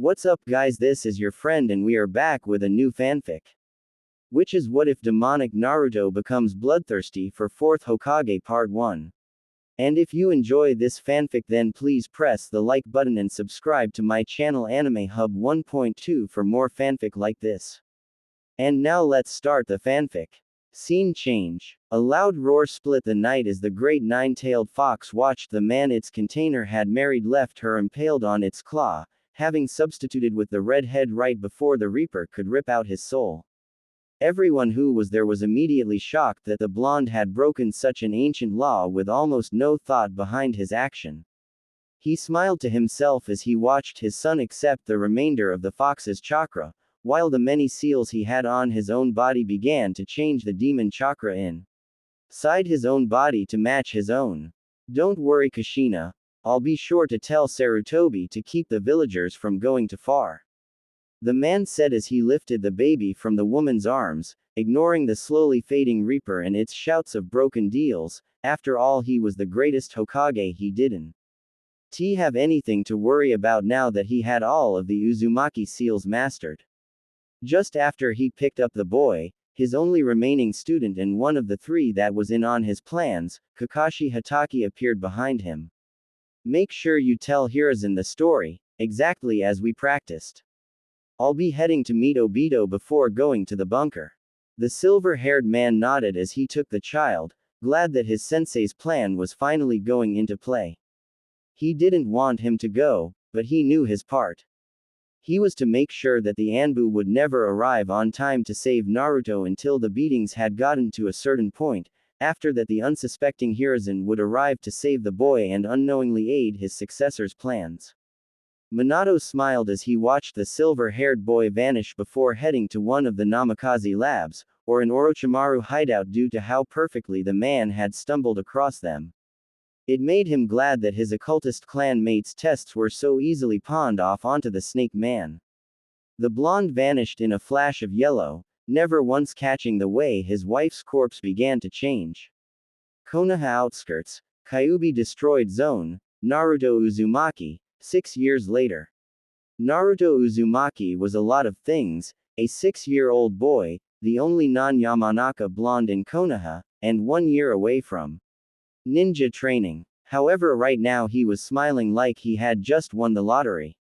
What's up, guys? This is your friend, and we are back with a new fanfic. Which is what if demonic Naruto becomes bloodthirsty for 4th Hokage Part 1. And if you enjoy this fanfic, then please press the like button and subscribe to my channel Anime Hub 1.2 for more fanfic like this. And now let's start the fanfic. Scene change. A loud roar split the night as the great nine-tailed fox watched the man its container had married left her impaled on its claw, having substituted with the red head right before the reaper could rip out his soul. Everyone who was there was immediately shocked that the blonde had broken such an ancient law with almost no thought behind his action. He smiled to himself as he watched his son accept the remainder of the fox's chakra, while the many seals he had on his own body began to change the demon chakra inside his own body to match his own. Don't worry, Kushina. I'll be sure to tell Sarutobi to keep the villagers from going too far. The man said as he lifted the baby from the woman's arms, ignoring the slowly fading reaper and its shouts of broken deals. After all, he was the greatest Hokage. He didn't have anything to worry about now that he had all of the Uzumaki seals mastered. Just after he picked up the boy, his only remaining student and one of the three that was in on his plans, Kakashi Hatake appeared behind him. Make sure you tell Hiruzen the story, exactly as we practiced. I'll be heading to meet Obito before going to the bunker. The silver-haired man nodded as he took the child, glad that his sensei's plan was finally going into play. He didn't want him to go, but he knew his part. He was to make sure that the Anbu would never arrive on time to save Naruto until the beatings had gotten to a certain point. After that, the unsuspecting Hiruzen would arrive to save the boy and unknowingly aid his successor's plans. Minato smiled as he watched the silver-haired boy vanish before heading to one of the Namikaze labs, or an Orochimaru hideout, due to how perfectly the man had stumbled across them. It made him glad that his occultist clan mates' tests were so easily pawned off onto the snake man. The blonde vanished in a flash of yellow, never once catching the way his wife's corpse began to change. Konoha outskirts, Kyuubi destroyed zone, Naruto Uzumaki, 6 years later. Naruto Uzumaki was a lot of things: a 6-year-old boy, the only non-Yamanaka blonde in Konoha, and 1 year away from ninja training. However, right now he was smiling like he had just won the lottery.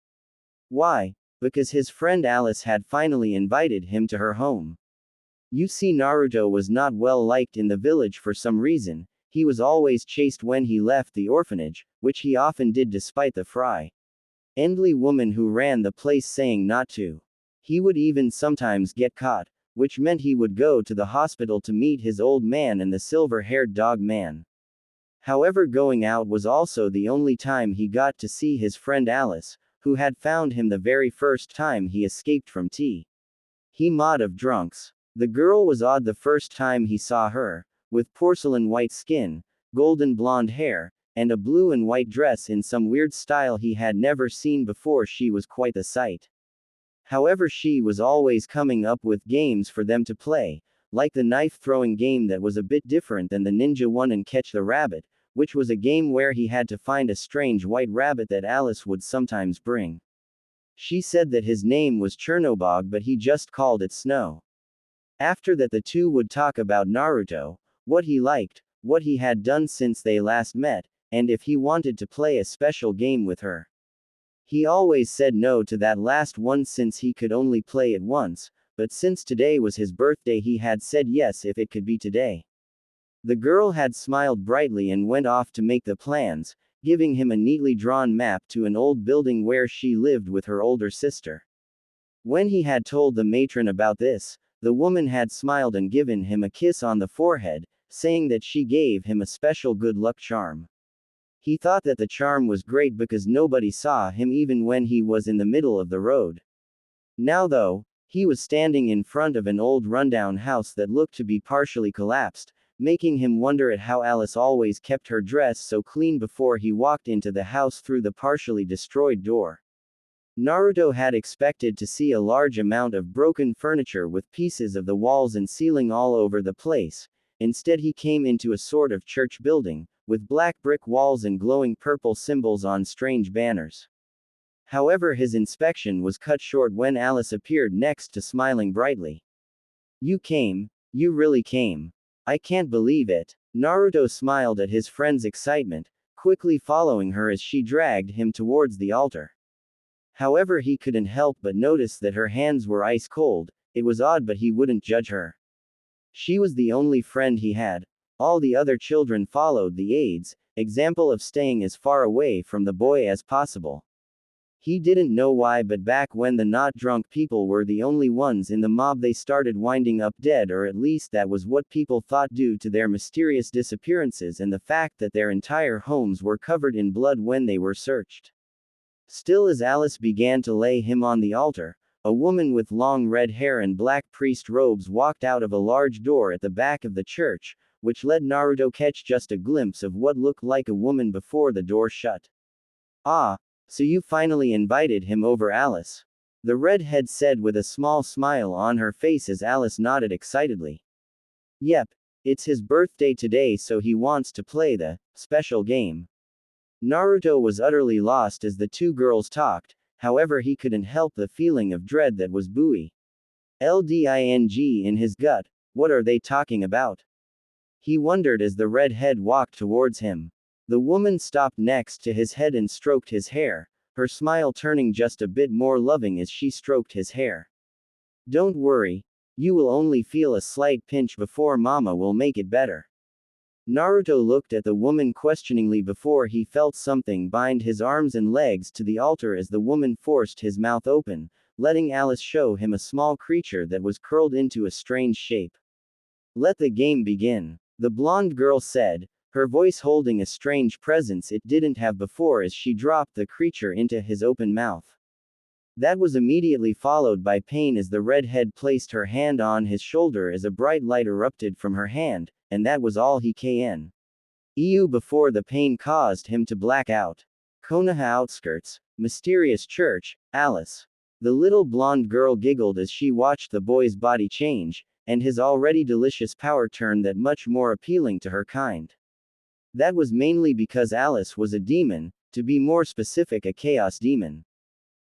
Why? Because his friend Alice had finally invited him to her home. You see, Naruto was not well liked in the village for some reason. He was always chased when he left the orphanage, which he often did despite the friendly woman who ran the place saying not to. He would even sometimes get caught, which meant he would go to the hospital to meet his old man and the silver-haired dog man. However, going out was also the only time he got to see his friend Alice, who had found him the very first time he escaped from he mod of drunks. The girl was odd the first time he saw her, with porcelain white skin, golden blonde hair, and a blue and white dress in some weird style he had never seen before. She was quite the sight. However, she was always coming up with games for them to play, like the knife-throwing game that was a bit different than the ninja one, and Catch the Rabbit, which was a game where he had to find a strange white rabbit that Alice would sometimes bring. She said that his name was Chernobog, but he just called it Snow. After that, the two would talk about Naruto, what he liked, what he had done since they last met, and if he wanted to play a special game with her. He always said no to that last one since he could only play it once, but since today was his birthday, he had said yes if it could be today. The girl had smiled brightly and went off to make the plans, giving him a neatly drawn map to an old building where she lived with her older sister. When he had told the matron about this, the woman had smiled and given him a kiss on the forehead, saying that she gave him a special good luck charm. He thought that the charm was great because nobody saw him even when he was in the middle of the road. Now though, he was standing in front of an old rundown house that looked to be partially collapsed, making him wonder at how Alice always kept her dress so clean before he walked into the house through the partially destroyed door. Naruto had expected to see a large amount of broken furniture with pieces of the walls and ceiling all over the place. Instead, he came into a sort of church building, with black brick walls and glowing purple symbols on strange banners. However, his inspection was cut short when Alice appeared next to smiling brightly. You came. You really came. I can't believe it. Naruto smiled at his friend's excitement, quickly following her as she dragged him towards the altar. However, he couldn't help but notice that her hands were ice cold. It was odd, but he wouldn't judge her. She was the only friend he had. All the other children followed the aide's example of staying as far away from the boy as possible. He didn't know why, but back when the not drunk people were the only ones in the mob, they started winding up dead, or at least that was what people thought due to their mysterious disappearances and the fact that their entire homes were covered in blood when they were searched. Still, as Alice began to lay him on the altar, a woman with long red hair and black priest robes walked out of a large door at the back of the church, which let Naruto catch just a glimpse of what looked like a woman before the door shut. Ah, so you finally invited him over, Alice. The redhead said with a small smile on her face as Alice nodded excitedly. Yep, it's his birthday today, so he wants to play the special game. Naruto was utterly lost as the two girls talked, however he couldn't help the feeling of dread that was buoying in his gut. What are they talking about? He wondered as the redhead walked towards him. The woman stopped next to his head and stroked his hair, her smile turning just a bit more loving as she stroked his hair. Don't worry. You will only feel a slight pinch before Mama will make it better. Naruto looked at the woman questioningly before he felt something bind his arms and legs to the altar as the woman forced his mouth open, letting Alice show him a small creature that was curled into a strange shape. Let the game begin, the blonde girl said, her voice holding a strange presence it didn't have before as she dropped the creature into his open mouth. That was immediately followed by pain as the redhead placed her hand on his shoulder as a bright light erupted from her hand, and that was all he can. EU before the pain caused him to black out. Konoha outskirts, mysterious church, Alice. The little blonde girl giggled as she watched the boy's body change, and his already delicious power turn that much more appealing to her kind. That was mainly because Alice was a demon, to be more specific, a chaos demon.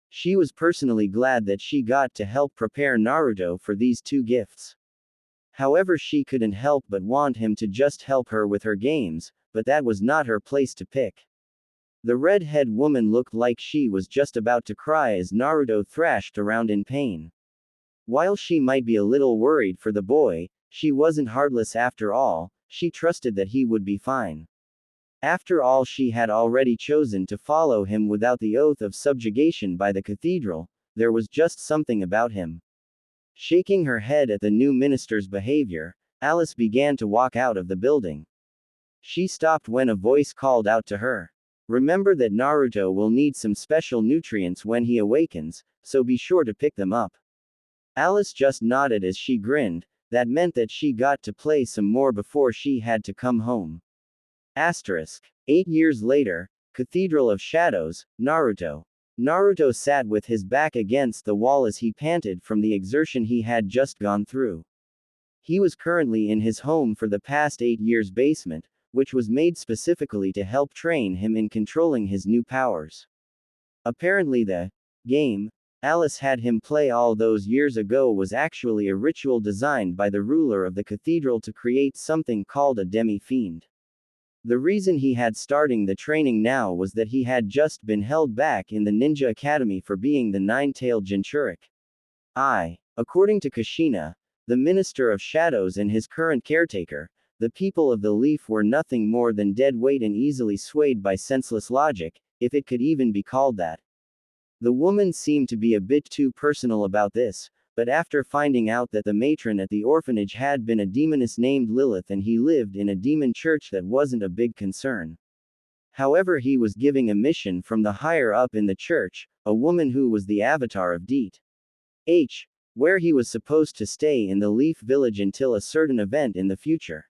She was personally glad that she got to help prepare Naruto for these two gifts. However, she couldn't help but want him to just help her with her games, but that was not her place to pick. The red-head woman looked like she was just about to cry as Naruto thrashed around in pain. While she might be a little worried for the boy, she wasn't heartless after all. She trusted that he would be fine. After all, she had already chosen to follow him without the oath of subjugation by the cathedral. There was just something about him. Shaking her head at the new minister's behavior, Alice began to walk out of the building. She stopped when a voice called out to her. Remember that Naruto will need some special nutrients when he awakens, so be sure to pick them up. Alice just nodded as she grinned. That meant that she got to play some more before she had to come home. 8 years later, Cathedral of Shadows, Naruto. Naruto sat with his back against the wall as he panted from the exertion he had just gone through. He was currently in his home for the past 8 years basement, which was made specifically to help train him in controlling his new powers. Apparently the game Alice had him play all those years ago was actually a ritual designed by the ruler of the cathedral to create something called a demi-fiend. The reason he had starting the training now was that he had just been held back in the ninja academy for being the nine-tailed Jinchurik. According to Kushina, the Minister of Shadows and his current caretaker, the people of the Leaf were nothing more than dead weight and easily swayed by senseless logic, if it could even be called that. The woman seemed to be a bit too personal about this, but after finding out that the matron at the orphanage had been a demoness named Lilith and he lived in a demon church, that wasn't a big concern. However, he was giving a mission from the higher up in the church, a woman who was the avatar of Deet H, where he was supposed to stay in the Leaf Village until a certain event in the future.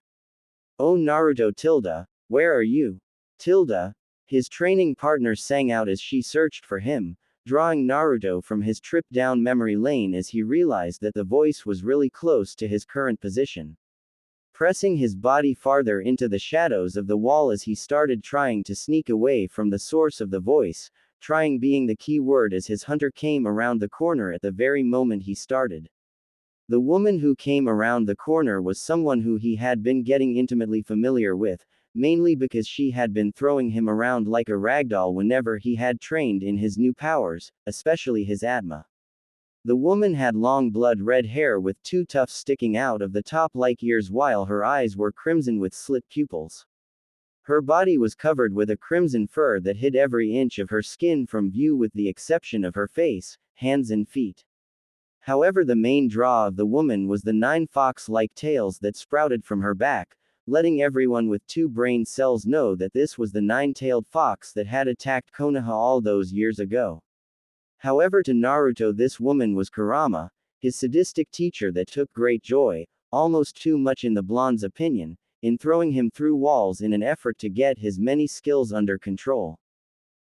Oh Naruto Tilda, where are you? Tilda, his training partner sang out as she searched for him, drawing Naruto from his trip down memory lane as he realized that the voice was really close to his current position. Pressing his body farther into the shadows of the wall as he started trying to sneak away from the source of the voice, trying being the key word as his hunter came around the corner at the very moment he started. The woman who came around the corner was someone who he had been getting intimately familiar with, mainly because she had been throwing him around like a ragdoll whenever he had trained in his new powers, especially his Atma. The woman had long blood-red hair with two tufts sticking out of the top like ears while her eyes were crimson with slit pupils. Her body was covered with a crimson fur that hid every inch of her skin from view with the exception of her face, hands and feet. However, the main draw of the woman was the 9 fox-like tails that sprouted from her back, letting everyone with 2 brain cells know that this was the 9-tailed fox that had attacked Konoha all those years ago. However, to Naruto this woman was Kurama, his sadistic teacher that took great joy, almost too much in the blonde's opinion, in throwing him through walls in an effort to get his many skills under control.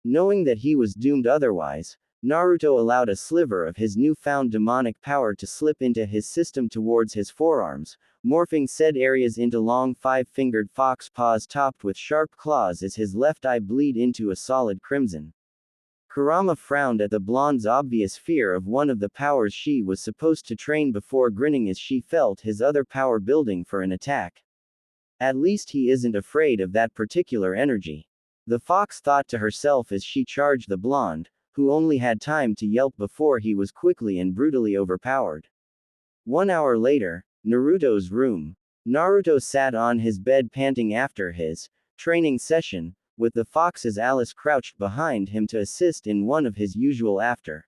Knowing that he was doomed otherwise, Naruto allowed a sliver of his newfound demonic power to slip into his system towards his forearms, morphing said areas into long 5-fingered fox paws topped with sharp claws as his left eye bleed into a solid crimson. Kurama frowned at the blonde's obvious fear of one of the powers she was supposed to train before grinning as she felt his other power building for an attack. At least he isn't afraid of that particular energy. The fox thought to herself as she charged the blonde, who only had time to yelp before he was quickly and brutally overpowered. 1 hour later, Naruto's room. Naruto sat on his bed panting after his training session, with the fox's Alice crouched behind him to assist in one of his usual after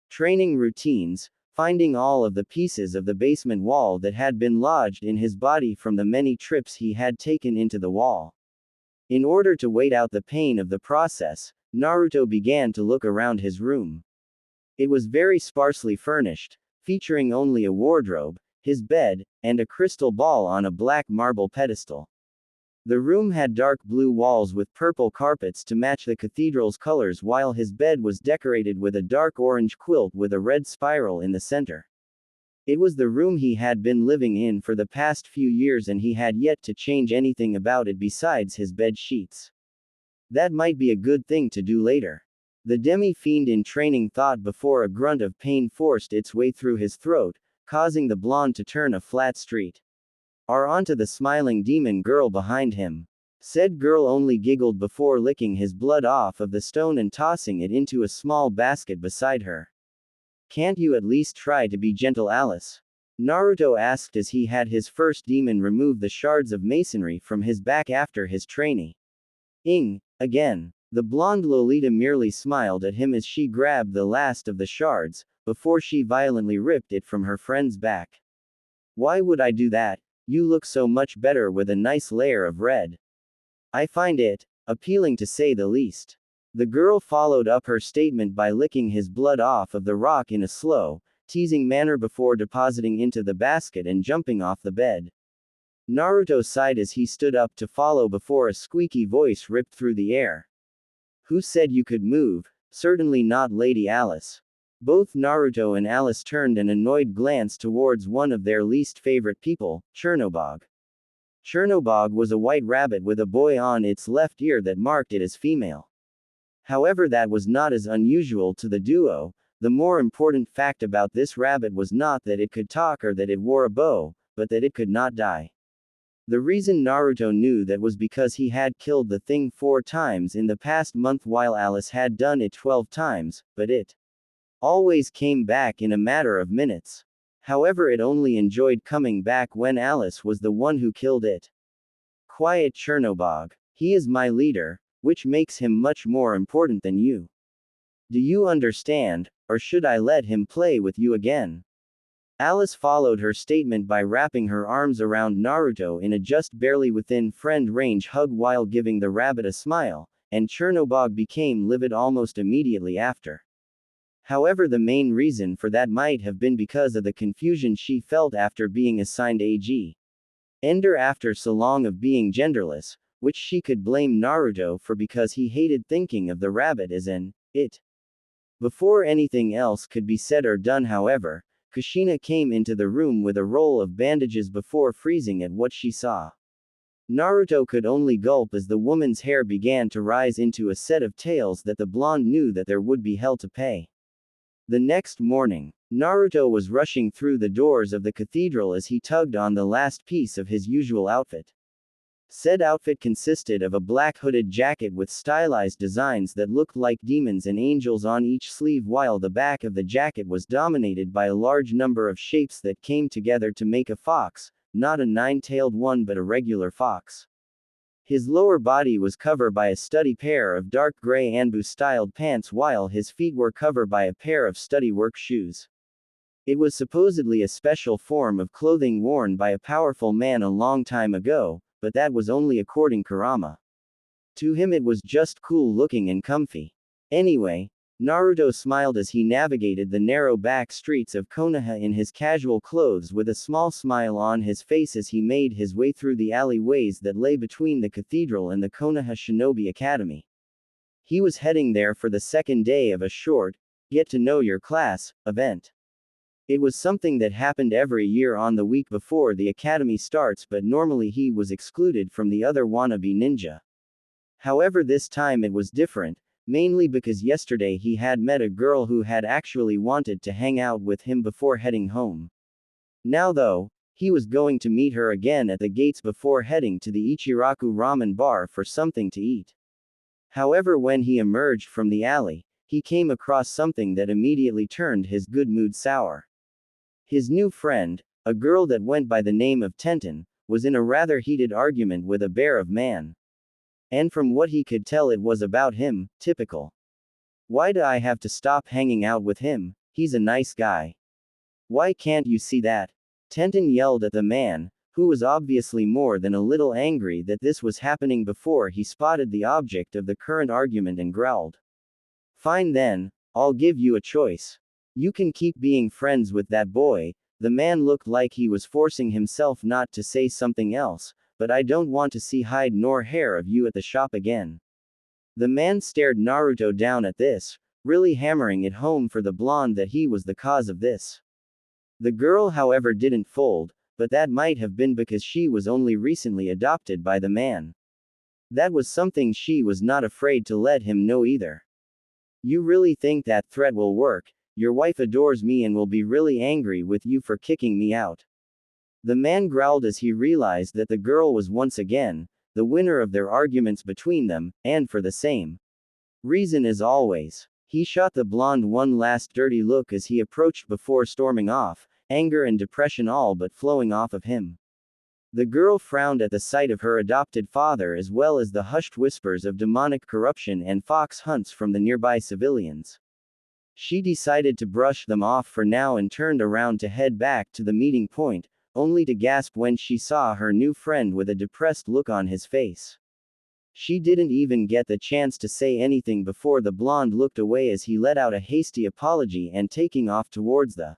training routines, finding all of the pieces of the basement wall that had been lodged in his body from the many trips he had taken into the wall. In order to wait out the pain of the process, Naruto began to look around his room. It was very sparsely furnished, featuring only a wardrobe, his bed, and a crystal ball on a black marble pedestal. The room had dark blue walls with purple carpets to match the cathedral's colors, while his bed was decorated with a dark orange quilt with a red spiral in the center. It was the room he had been living in for the past few years and he had yet to change anything about it besides his bed sheets. That might be a good thing to do later. The demi-fiend in training thought before a grunt of pain forced its way through his throat, causing the blonde to turn a flat street. Onto the smiling demon girl behind him. Said girl only giggled before licking his blood off of the stone and tossing it into a small basket beside her. Can't you at least try to be gentle, Alice? Naruto asked as he had his first demon remove the shards of masonry from his back after his training. Again. The blonde Lolita merely smiled at him as she grabbed the last of the shards, before she violently ripped it from her friend's back. Why would I do that? You look so much better with a nice layer of red. I find it appealing to say the least. The girl followed up her statement by licking his blood off of the rock in a slow, teasing manner before depositing into the basket and jumping off the bed. Naruto sighed as he stood up to follow before a squeaky voice ripped through the air. Who said you could move? Certainly not Lady Alice. Both Naruto and Alice turned an annoyed glance towards one of their least favorite people, Chernobog. Chernobog was a white rabbit with a boy on its left ear that marked it as female. However, that was not as unusual to the duo. The more important fact about this rabbit was not that it could talk or that it wore a bow, but that it could not die. The reason Naruto knew that was because he had killed the thing 4 times in the past month while Alice had done it 12 times, but it always came back in a matter of minutes. However, it only enjoyed coming back when Alice was the one who killed it. Quiet, Chernobog. He is my leader, which makes him much more important than you. Do you understand, or should I let him play with you again? Alice followed her statement by wrapping her arms around Naruto in a just barely within friend range hug while giving the rabbit a smile, and Chernobog became livid almost immediately after. However, the main reason for that might have been because of the confusion she felt after being assigned AG Ender after so long of being genderless, which she could blame Naruto for because he hated thinking of the rabbit as an it. Before anything else could be said or done, however, Kushina came into the room with a roll of bandages before freezing at what she saw. Naruto could only gulp as the woman's hair began to rise into a set of tails that the blonde knew that there would be hell to pay. The next morning, Naruto was rushing through the doors of the cathedral as he tugged on the last piece of his usual outfit. Said outfit consisted of a black hooded jacket with stylized designs that looked like demons and angels on each sleeve, while the back of the jacket was dominated by a large number of shapes that came together to make a fox, not a nine-tailed one but a regular fox. His lower body was covered by a study pair of dark gray Anbu-styled pants, while his feet were covered by a pair of study work shoes. It was supposedly a special form of clothing worn by a powerful man a long time ago, but that was only according Kurama. To him it was just cool looking and comfy. Anyway, Naruto smiled as he navigated the narrow back streets of Konoha in his casual clothes with a small smile on his face as he made his way through the alleyways that lay between the cathedral and the Konoha Shinobi Academy. He was heading there for the second day of a short, get to know your class, event. It was something that happened every year on the week before the academy starts, but normally he was excluded from the other wannabe ninja. However, this time it was different, mainly because yesterday he had met a girl who had actually wanted to hang out with him before heading home. Now though, he was going to meet her again at the gates before heading to the Ichiraku ramen bar for something to eat. However, when he emerged from the alley, he came across something that immediately turned his good mood sour. His new friend, a girl that went by the name of Tenten, was in a rather heated argument with a bear of man. And from what he could tell, it was about him, typical. Why do I have to stop hanging out with him? He's a nice guy. Why can't you see that? Tenten yelled at the man, who was obviously more than a little angry that this was happening before he spotted the object of the current argument, and growled. Fine then, I'll give you a choice. You can keep being friends with that boy. The man looked like he was forcing himself not to say something else, but I don't want to see hide nor hair of you at the shop again. The man stared Naruto down at this, really hammering it home for the blonde that he was the cause of this. The girl, however, didn't fold, but that might have been because she was only recently adopted by the man. That was something she was not afraid to let him know either. You really think that threat will work? Your wife adores me and will be really angry with you for kicking me out. The man growled as he realized that the girl was once again the winner of their arguments between them, and for the same reason as always. He shot the blonde one last dirty look as he approached before storming off, anger and depression all but flowing off of him. The girl frowned at the sight of her adopted father, as well as the hushed whispers of demonic corruption and fox hunts from the nearby civilians. She decided to brush them off for now and turned around to head back to the meeting point, only to gasp when she saw her new friend with a depressed look on his face. She didn't even get the chance to say anything before the blonde looked away as he let out a hasty apology and taking off towards the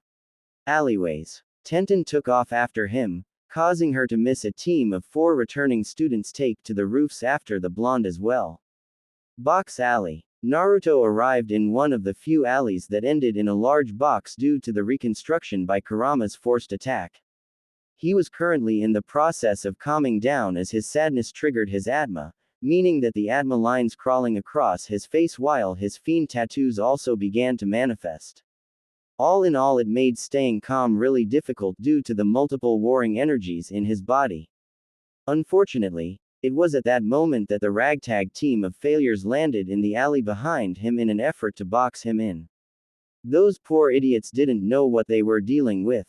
alleyways. Tenten took off after him, causing her to miss a team of 4 returning students take to the roofs after the blonde as well. Box Alley. Naruto arrived in one of the few alleys that ended in a large box due to the reconstruction by Kurama's forced attack. He was currently in the process of calming down as his sadness triggered his Atma, meaning that the Atma lines crawling across his face while his fiend tattoos also began to manifest. All in all, it made staying calm really difficult due to the multiple warring energies in his body. Unfortunately, it was at that moment that the ragtag team of failures landed in the alley behind him in an effort to box him in. Those poor idiots didn't know what they were dealing with.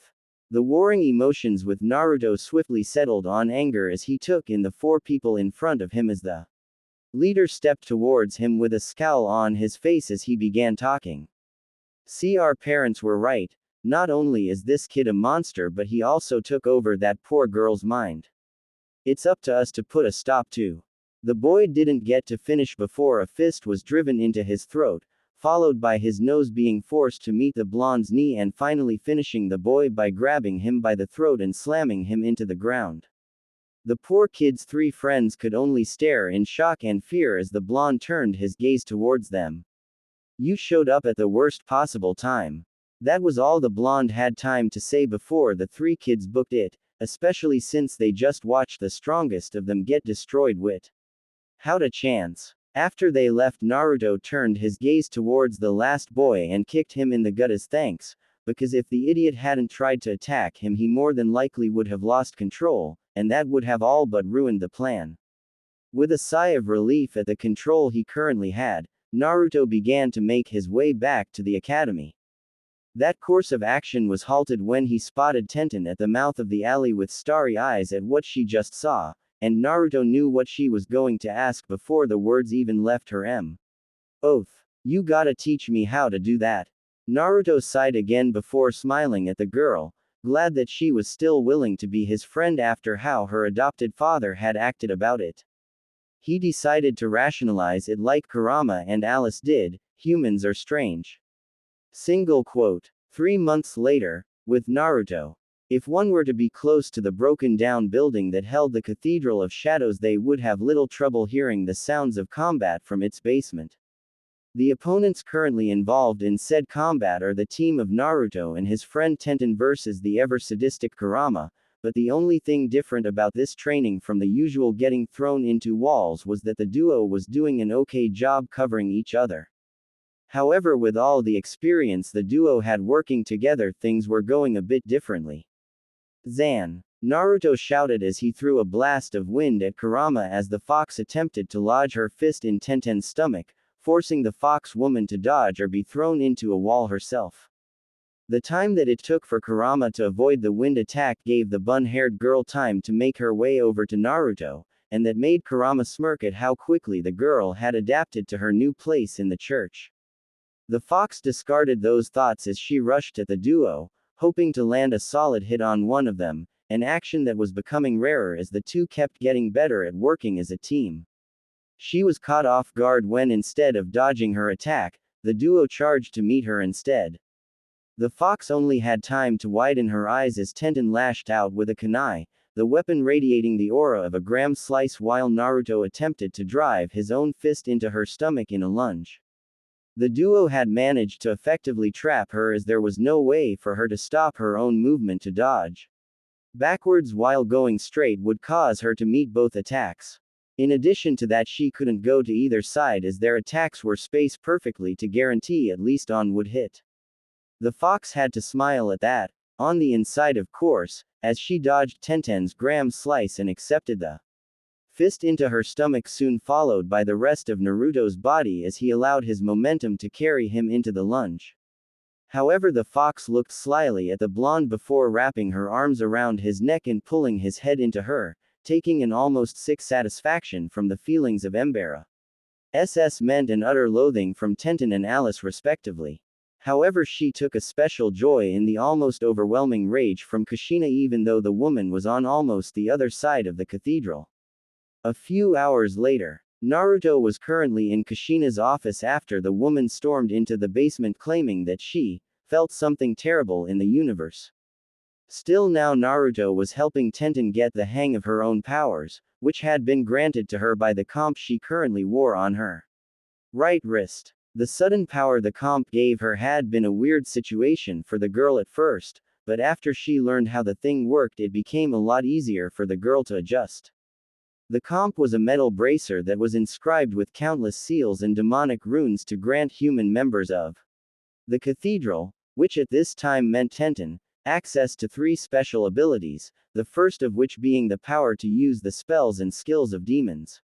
The warring emotions with Naruto swiftly settled on anger as he took in the 4 people in front of him as the leader stepped towards him with a scowl on his face as he began talking. See, our parents were right. Not only is this kid a monster, but he also took over that poor girl's mind. It's up to us to put a stop to. The boy didn't get to finish before a fist was driven into his throat, followed by his nose being forced to meet the blonde's knee and finally finishing the boy by grabbing him by the throat and slamming him into the ground. The poor kid's 3 friends could only stare in shock and fear as the blonde turned his gaze towards them. You showed up at the worst possible time. That was all the blonde had time to say before the 3 kids booked it, especially since they just watched the strongest of them get destroyed without a chance. After they left, Naruto turned his gaze towards the last boy and kicked him in the gut as thanks, because if the idiot hadn't tried to attack him he more than likely would have lost control, and that would have all but ruined the plan. With a sigh of relief at the control he currently had, Naruto began to make his way back to the academy. That course of action was halted when he spotted Tenten at the mouth of the alley with starry eyes at what she just saw, and Naruto knew what she was going to ask before the words even left her mouth. You gotta teach me how to do that. Naruto sighed again before smiling at the girl, glad that she was still willing to be his friend after how her adopted father had acted about it. He decided to rationalize it like Kurama and Alice did, humans are strange. Single quote. 3 months later, with Naruto. If one were to be close to the broken down building that held the Cathedral of Shadows, they would have little trouble hearing the sounds of combat from its basement. The opponents currently involved in said combat are the team of Naruto and his friend Tenten versus the ever sadistic Kurama, but the only thing different about this training from the usual getting thrown into walls was that the duo was doing an okay job covering each other. However, with all the experience the duo had working together, things were going a bit differently. Zan! Naruto shouted as he threw a blast of wind at Kurama as the fox attempted to lodge her fist in Tenten's stomach, forcing the fox woman to dodge or be thrown into a wall herself. The time that it took for Kurama to avoid the wind attack gave the bun-haired girl time to make her way over to Naruto, and that made Kurama smirk at how quickly the girl had adapted to her new place in the church. The fox discarded those thoughts as she rushed at the duo, hoping to land a solid hit on one of them, an action that was becoming rarer as the two kept getting better at working as a team. She was caught off guard when, instead of dodging her attack, the duo charged to meet her instead. The fox only had time to widen her eyes as Tenten lashed out with a kunai, the weapon radiating the aura of a gram slice, while Naruto attempted to drive his own fist into her stomach in a lunge. The duo had managed to effectively trap her as there was no way for her to stop her own movement to dodge backwards while going straight would cause her to meet both attacks. In addition to that, she couldn't go to either side as their attacks were spaced perfectly to guarantee at least one would hit. The fox had to smile at that, on the inside of course, as she dodged Tenten's gram slice and accepted the fist into her stomach, soon followed by the rest of Naruto's body as he allowed his momentum to carry him into the lunge. However, the fox looked slyly at the blonde before wrapping her arms around his neck and pulling his head into her, taking an almost sick satisfaction from the feelings of embarrassment and utter loathing from Tenten and Alice respectively. However, she took a special joy in the almost overwhelming rage from Kushina, even though the woman was on almost the other side of the cathedral. A few hours later, Naruto was currently in Kushina's office after the woman stormed into the basement claiming that she felt something terrible in the universe. Still, now Naruto was helping Tenten get the hang of her own powers, which had been granted to her by the comp she currently wore on her right wrist. The sudden power the comp gave her had been a weird situation for the girl at first, but after she learned how the thing worked, it became a lot easier for the girl to adjust. The comp was a metal bracer that was inscribed with countless seals and demonic runes to grant human members of the cathedral, which at this time meant Tenten, access to 3 special abilities, the first of which being the power to use the spells and skills of demons.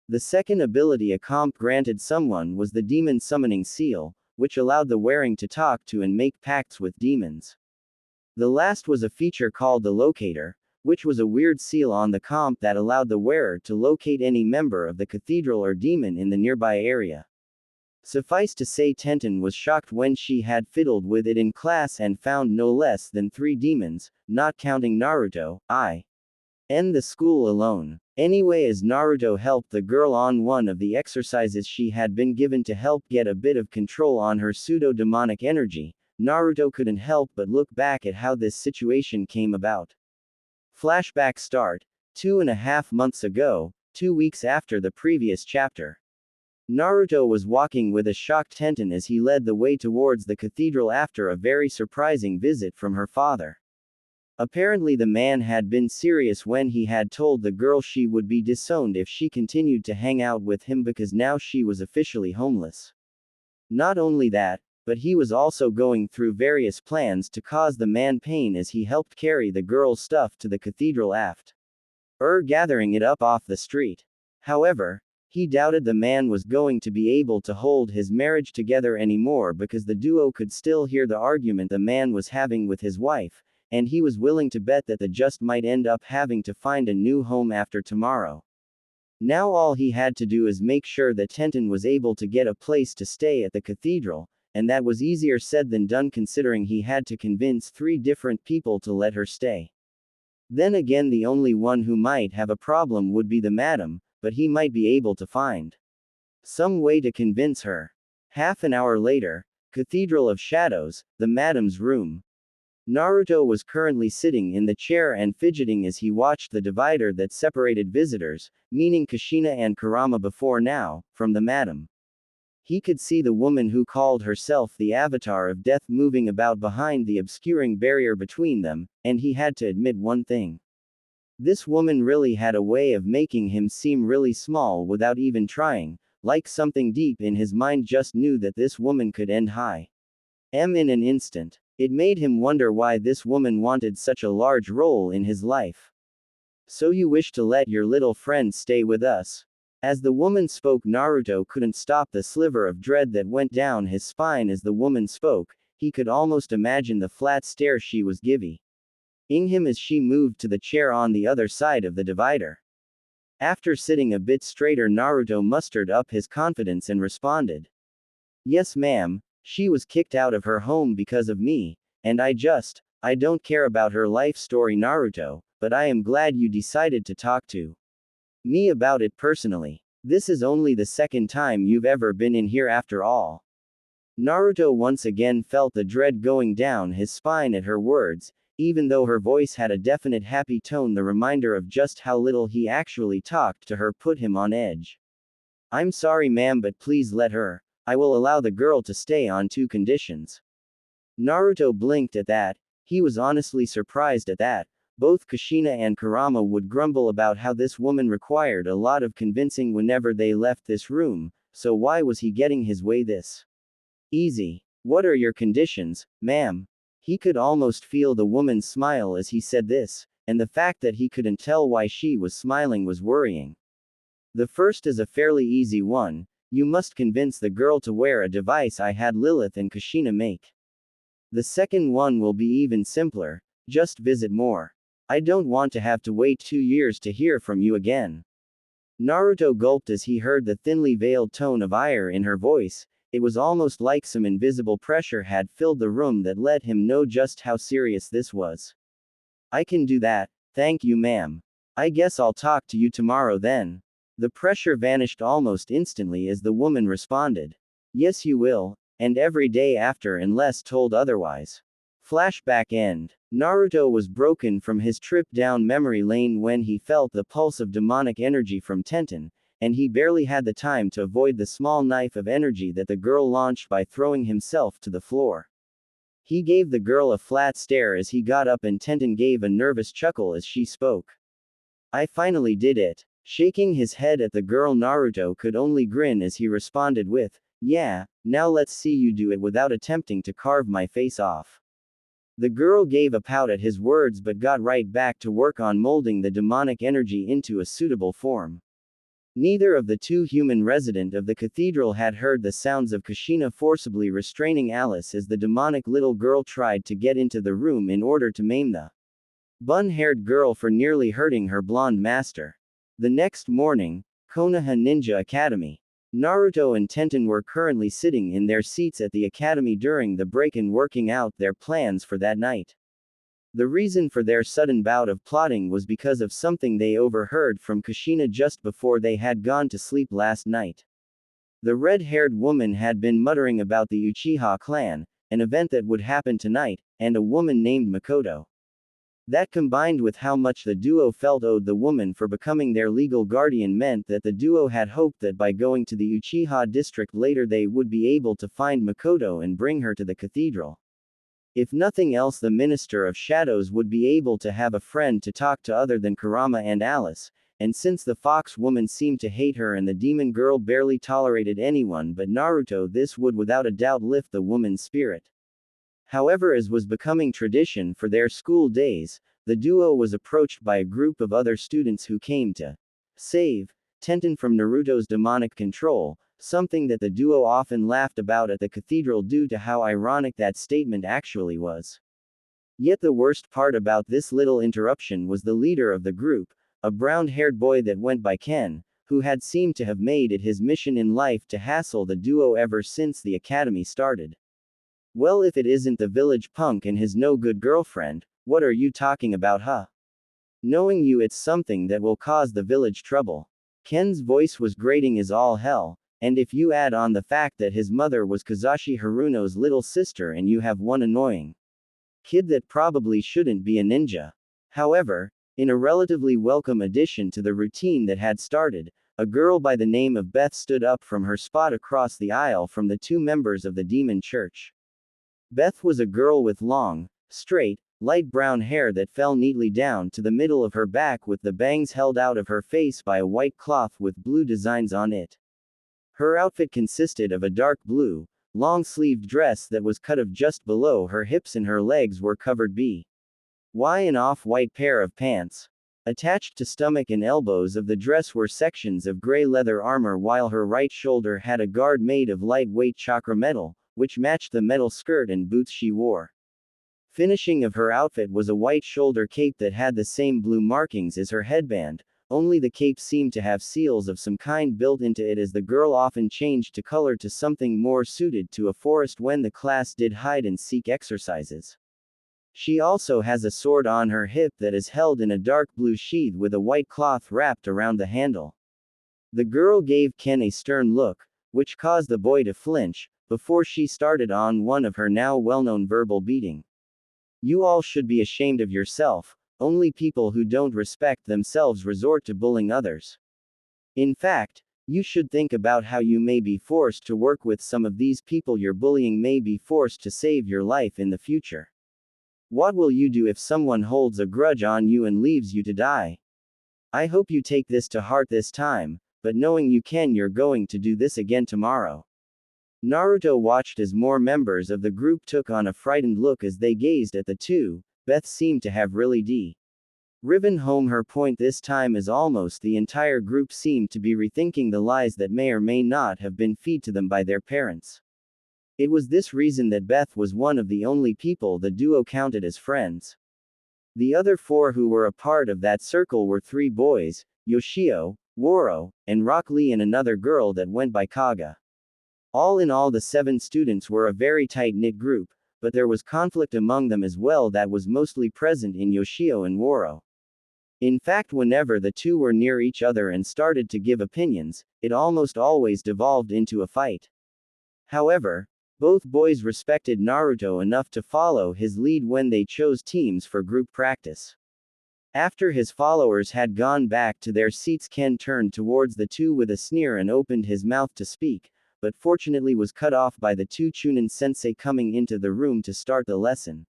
The second ability a comp granted someone was the Demon Summoning Seal, which allowed the wearing to talk to and make pacts with demons. The last was a feature called the Locator, which was a weird seal on the comp that allowed the wearer to locate any member of the cathedral or demon in the nearby area. Suffice to say, Tenten was shocked when she had fiddled with it in class and found no less than 3 demons, not counting Naruto, and the school alone. Anyway, as Naruto helped the girl on one of the exercises she had been given to help get a bit of control on her pseudo-demonic energy, Naruto couldn't help but look back at how this situation came about. Flashback start. 2.5 months ago, 2 weeks after the previous chapter. Naruto was walking with a shocked Tenten as he led the way towards the cathedral after a very surprising visit from her father. Apparently the man had been serious when he had told the girl she would be disowned if she continued to hang out with him because now she was officially homeless. Not only that, but he was also going through various plans to cause the man pain as he helped carry the girl's stuff to the cathedral aft. Gathering it up off the street. However, he doubted the man was going to be able to hold his marriage together anymore because the duo could still hear the argument the man was having with his wife, and he was willing to bet that the just might end up having to find a new home after tomorrow. Now all he had to do is make sure that Tenten was able to get a place to stay at the cathedral, and that was easier said than done considering he had to convince 3 different people to let her stay. Then again, the only one who might have a problem would be the madam, but he might be able to find some way to convince her. Half an hour later, Cathedral of Shadows, the madam's room. Naruto was currently sitting in the chair and fidgeting as he watched the divider that separated visitors, meaning Kushina and Kurama before now, from the madam. He could see the woman who called herself the Avatar of Death moving about behind the obscuring barrier between them, and he had to admit one thing. This woman really had a way of making him seem really small without even trying, like something deep in his mind just knew that this woman could end high. In an instant. It made him wonder why this woman wanted such a large role in his life. So you wish to let your little friend stay with us? As the woman spoke, Naruto couldn't stop the sliver of dread that went down his spine as the woman spoke. He could almost imagine the flat stare she was giving him as she moved to the chair on the other side of the divider. After sitting a bit straighter, Naruto mustered up his confidence and responded. Yes, ma'am, she was kicked out of her home because of me, and I don't care about her life story, Naruto, but I am glad you decided to talk to me about it personally. This is only the second time you've ever been in here after all. Naruto once again felt the dread going down his spine at her words. Even though her voice had a definite happy tone, the reminder of just how little he actually talked to her put him on edge. I'm sorry, ma'am, but please let her. I will allow the girl to stay on 2 conditions. Naruto blinked at that. He was honestly surprised at that. Both Kushina and Kurama would grumble about how this woman required a lot of convincing whenever they left this room, so why was he getting his way this easy? What are your conditions, ma'am? He could almost feel the woman's smile as he said this, and the fact that he couldn't tell why she was smiling was worrying. The first is a fairly easy one. You must convince the girl to wear a device I had Lilith and Kushina make. The second one will be even simpler. Just visit more. I don't want to have to wait 2 years to hear from you again. Naruto gulped as he heard the thinly veiled tone of ire in her voice. It was almost like some invisible pressure had filled the room that let him know just how serious this was. I can do that, thank you, ma'am. I guess I'll talk to you tomorrow then. The pressure vanished almost instantly as the woman responded. Yes, you will, and every day after unless told otherwise. Flashback end. Naruto was broken from his trip down memory lane when he felt the pulse of demonic energy from Tenten, and he barely had the time to avoid the small knife of energy that the girl launched by throwing himself to the floor. He gave the girl a flat stare as he got up, and Tenten gave a nervous chuckle as she spoke. I finally did it. Shaking his head at the girl, Naruto could only grin as he responded with, yeah, now let's see you do it without attempting to carve my face off. The girl gave a pout at his words but got right back to work on molding the demonic energy into a suitable form. Neither of the 2 human residents of the cathedral had heard the sounds of Kushina forcibly restraining Alice as the demonic little girl tried to get into the room in order to maim the bun-haired girl for nearly hurting her blonde master. The next morning, Konoha Ninja Academy. Naruto and Tenten were currently sitting in their seats at the academy during the break and working out their plans for that night. The reason for their sudden bout of plotting was because of something they overheard from Kushina just before they had gone to sleep last night. The red-haired woman had been muttering about the Uchiha clan, an event that would happen tonight, and a woman named Makoto. That combined with how much the duo felt owed the woman for becoming their legal guardian meant that the duo had hoped that by going to the Uchiha district later they would be able to find Makoto and bring her to the cathedral. If nothing else, the Minister of Shadows would be able to have a friend to talk to other than Kurama and Alice, and since the fox woman seemed to hate her and the demon girl barely tolerated anyone but Naruto, this would without a doubt lift the woman's spirit. However, as was becoming tradition for their school days, the duo was approached by a group of other students who came to save Tenten from Naruto's demonic control, something that the duo often laughed about at the cathedral due to how ironic that statement actually was. Yet the worst part about this little interruption was the leader of the group, a brown-haired boy that went by Ken, who had seemed to have made it his mission in life to hassle the duo ever since the academy started. Well, if it isn't the village punk and his no-good girlfriend, what are you talking about, huh? Knowing you, it's something that will cause the village trouble. Ken's voice was grating as all hell, and if you add on the fact that his mother was Kazashi Haruno's little sister and you have one annoying kid that probably shouldn't be a ninja. However, in a relatively welcome addition to the routine that had started, a girl by the name of Beth stood up from her spot across the aisle from the two members of the demon church. Beth was a girl with long, straight, light brown hair that fell neatly down to the middle of her back with the bangs held out of her face by a white cloth with blue designs on it. Her outfit consisted of a dark blue, long-sleeved dress that was cut off just below her hips and her legs were covered by an off-white pair of pants. Attached to stomach and elbows of the dress were sections of gray leather armor, while her right shoulder had a guard made of lightweight chakra metal, which matched the metal skirt and boots she wore. Finishing of her outfit was a white shoulder cape that had the same blue markings as her headband, only the cape seemed to have seals of some kind built into it, as the girl often changed to color to something more suited to a forest when the class did hide-and-seek exercises. She also has a sword on her hip that is held in a dark blue sheath with a white cloth wrapped around the handle. The girl gave Ken a stern look, which caused the boy to flinch, before she started on one of her now well-known verbal beating. You all should be ashamed of yourself. Only people who don't respect themselves resort to bullying others. In fact, you should think about how you may be forced to work with some of these people you're bullying may be forced to save your life in the future. What will you do if someone holds a grudge on you and leaves you to die? I hope you take this to heart this time, but knowing you're going to do this again tomorrow. Naruto watched as more members of the group took on a frightened look as they gazed at the two. Beth seemed to have really driven home her point this time, as almost the entire group seemed to be rethinking the lies that may or may not have been fed to them by their parents. It was this reason that Beth was one of the only people the duo counted as friends. The other four who were a part of that circle were three boys, Yoshio, Woro, and Rock Lee, and another girl that went by Kaga. All in all, the 7 students were a very tight-knit group, but there was conflict among them as well that was mostly present in Yoshio and Woro. In fact, whenever the two were near each other and started to give opinions, it almost always devolved into a fight. However, both boys respected Naruto enough to follow his lead when they chose teams for group practice. After his followers had gone back to their seats, Ken turned towards the two with a sneer and opened his mouth to speak, but fortunately was cut off by the two Chunin-sensei coming into the room to start the lesson.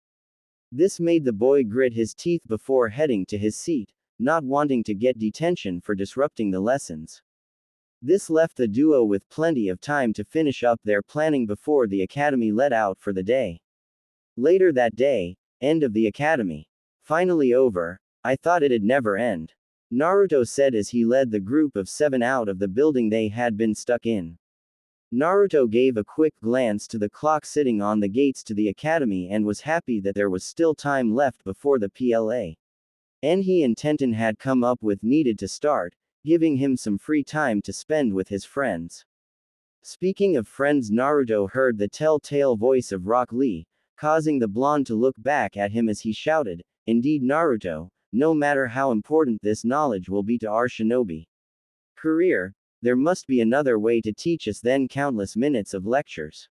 This made the boy grit his teeth before heading to his seat, not wanting to get detention for disrupting the lessons. This left the duo with plenty of time to finish up their planning before the academy let out for the day. Later that day, end of the academy. Finally over. I thought it'd never end. Naruto said as he led the group of 7 out of the building they had been stuck in. Naruto gave a quick glance to the clock sitting on the gates to the academy and was happy that there was still time left before the PLA. And he and Tenten had come up with needed to start, giving him some free time to spend with his friends. Speaking of friends, Naruto heard the telltale voice of Rock Lee, causing the blonde to look back at him as he shouted, "Indeed, Naruto, no matter how important this knowledge will be to our shinobi career, there must be another way to teach us than countless minutes of lectures."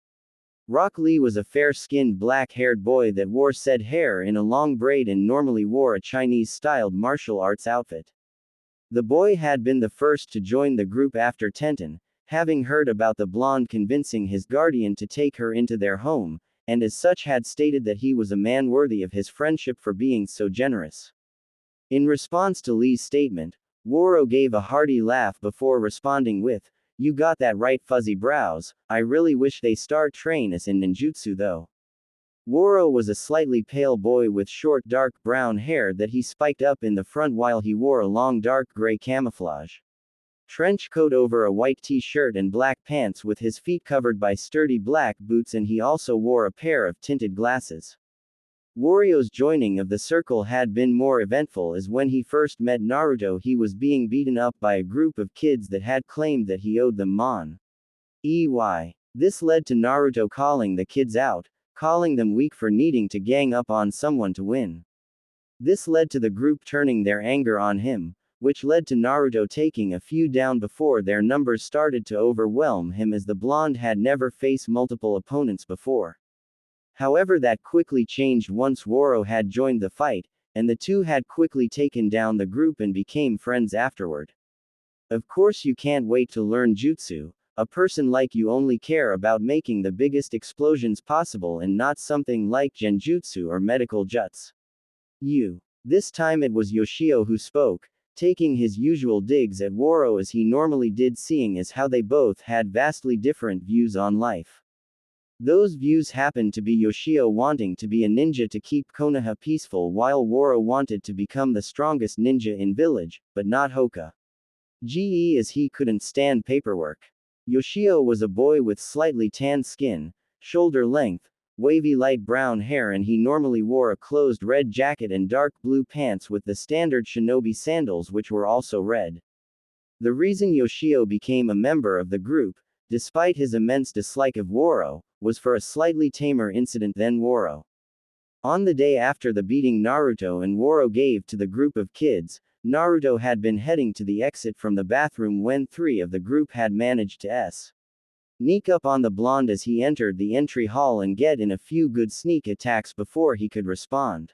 Rock Lee was a fair-skinned black-haired boy that wore said hair in a long braid and normally wore a Chinese-styled martial arts outfit. The boy had been the first to join the group after Tenten, having heard about the blonde convincing his guardian to take her into their home, and as such had stated that he was a man worthy of his friendship for being so generous. In response to Lee's statement, Woro gave a hearty laugh before responding with, "You got that right, fuzzy brows. I really wish they start train us in ninjutsu though." Woro was a slightly pale boy with short dark brown hair that he spiked up in the front while he wore a long dark gray camouflage trench coat over a white t-shirt and black pants with his feet covered by sturdy black boots, and he also wore a pair of tinted glasses. Wario's joining of the circle had been more eventful, as when he first met Naruto he was being beaten up by a group of kids that had claimed that he owed them EY. This led to Naruto calling the kids out, calling them weak for needing to gang up on someone to win. This led to the group turning their anger on him, which led to Naruto taking a few down before their numbers started to overwhelm him, as the blonde had never faced multiple opponents before. However, that quickly changed once Woro had joined the fight, and the two had quickly taken down the group and became friends afterward. Of course you can't wait to learn jutsu. A person like you only care about making the biggest explosions possible and not something like genjutsu or medical juts. This time it was Yoshio who spoke, taking his usual digs at Woro as he normally did, seeing as how they both had vastly different views on life. Those views happened to be Yoshio wanting to be a ninja to keep Konoha peaceful, while Woro wanted to become the strongest ninja in village, but not Hokage, as he couldn't stand paperwork. Yoshio was a boy with slightly tan skin, shoulder length, wavy light brown hair, and he normally wore a closed red jacket and dark blue pants with the standard shinobi sandals, which were also red. The reason Yoshio became a member of the group, despite his immense dislike of Woro, was for a slightly tamer incident than Woro. On the day after the beating Naruto and Woro gave to the group of kids, Naruto had been heading to the exit from the bathroom when three of the group had managed to sneak up on the blonde as he entered the entry hall and get in a few good sneak attacks before he could respond.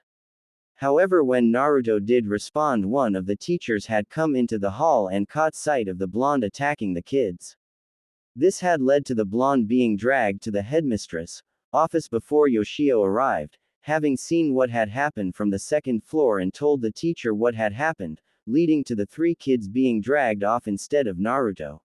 However, when Naruto did respond, one of the teachers had come into the hall and caught sight of the blonde attacking the kids. This had led to the blonde being dragged to the headmistress' office before Yoshio arrived, having seen what had happened from the second floor, and told the teacher what had happened, leading to the three kids being dragged off instead of Naruto.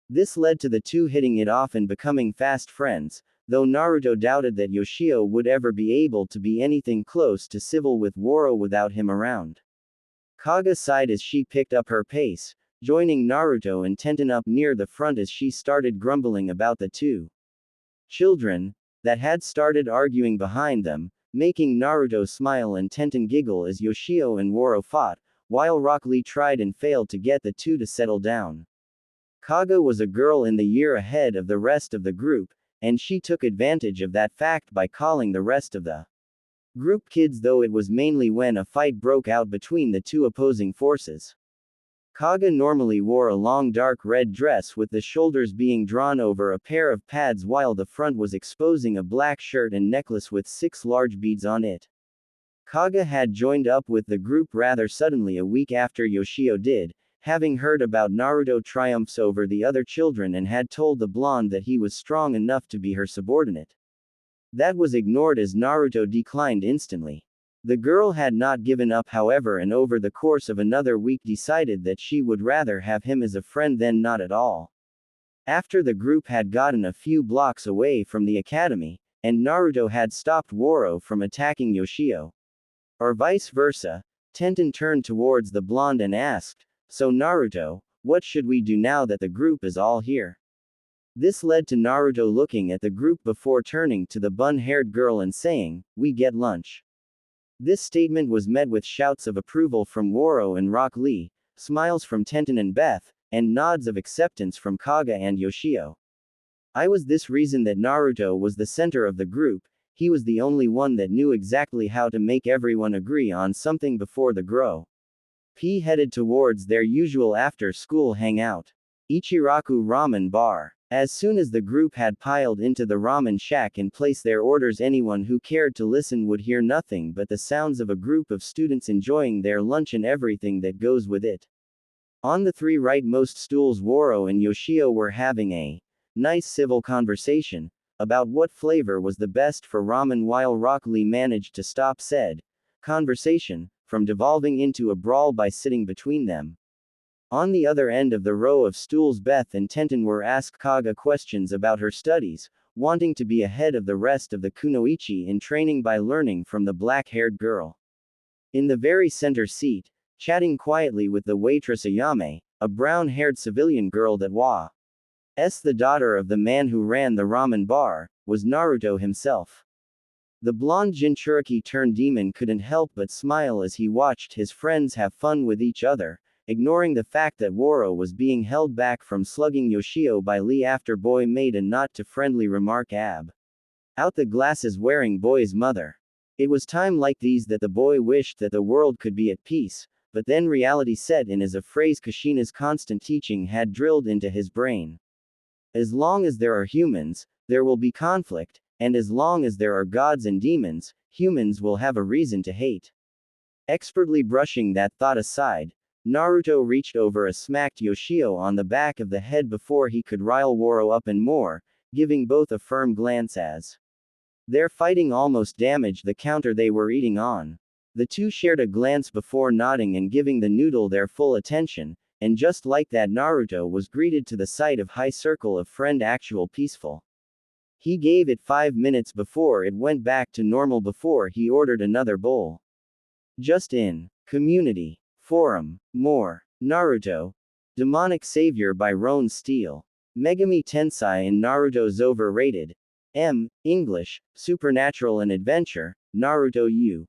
This led to the two hitting it off and becoming fast friends, though Naruto doubted that Yoshio would ever be able to be anything close to civil with Woro without him around. Kaga sighed as she picked up her pace, joining Naruto and Tenten up near the front as she started grumbling about the two children that had started arguing behind them, making Naruto smile and Tenten giggle as Yoshio and Woro fought, while Rock Lee tried and failed to get the two to settle down. Kaga was a girl in the year ahead of the rest of the group, and she took advantage of that fact by calling the rest of the group kids, though it was mainly when a fight broke out between the two opposing forces. Kaga normally wore a long dark red dress with the shoulders being drawn over a pair of pads, while the front was exposing a black shirt and necklace with 6 large beads on it. Kaga had joined up with the group rather suddenly a week after Yoshio did, having heard about Naruto triumphs over the other children, and had told the blonde that he was strong enough to be her subordinate. That was ignored as Naruto declined instantly. The girl had not given up, however, and over the course of another week decided that she would rather have him as a friend than not at all. After the group had gotten a few blocks away from the academy, and Naruto had stopped Woro from attacking Yoshio, or vice versa, Tenten turned towards the blonde and asked, "So Naruto, what should we do now that the group is all here?" This led to Naruto looking at the group before turning to the bun-haired girl and saying, "We get lunch." This statement was met with shouts of approval from Woro and Rock Lee, smiles from Tenten and Beth, and nods of acceptance from Kaga and Yoshio. I was this reason that Naruto was the center of the group. He was the only one that knew exactly how to make everyone agree on something before the group headed towards their usual after-school hangout, Ichiraku Ramen Bar. As soon as the group had piled into the ramen shack and placed their orders, anyone who cared to listen would hear nothing but the sounds of a group of students enjoying their lunch and everything that goes with it. On the 3 rightmost stools, Woro and Yoshio were having a nice civil conversation, about what flavor was the best for ramen while Rock Lee managed to stop said conversation from devolving into a brawl by sitting between them. On the other end of the row of stools, Beth and Tenten were asked Kaga questions about her studies, wanting to be ahead of the rest of the kunoichi in training by learning from the black-haired girl. In the very center seat, chatting quietly with the waitress Ayame, a brown-haired civilian girl that was the daughter of the man who ran the ramen bar, was Naruto himself. The blonde Jinchuriki turned demon couldn't help but smile as he watched his friends have fun with each other, ignoring the fact that Woro was being held back from slugging Yoshio by Lee after Boy made a not-too-friendly remark out the glasses wearing Boy's mother. It was time like these that the boy wished that the world could be at peace, but then reality set in as a phrase Kushina's constant teaching had drilled into his brain. As long as there are humans, there will be conflict, and as long as there are gods and demons, humans will have a reason to hate. Expertly brushing that thought aside, Naruto reached over and smacked Yoshio on the back of the head before he could rile Woro up and more, giving both a firm glance as their fighting almost damaged the counter they were eating on. The two shared a glance before nodding and giving the noodle their full attention, and just like that Naruto was greeted to the sight of high circle of friend actual peaceful. He gave it 5 minutes before it went back to normal before he ordered another bowl. Just in Community Forum. More. Naruto. Demonic Savior by Ron Steele. Megami Tensei in Naruto's overrated. English, Supernatural and Adventure, Naruto U.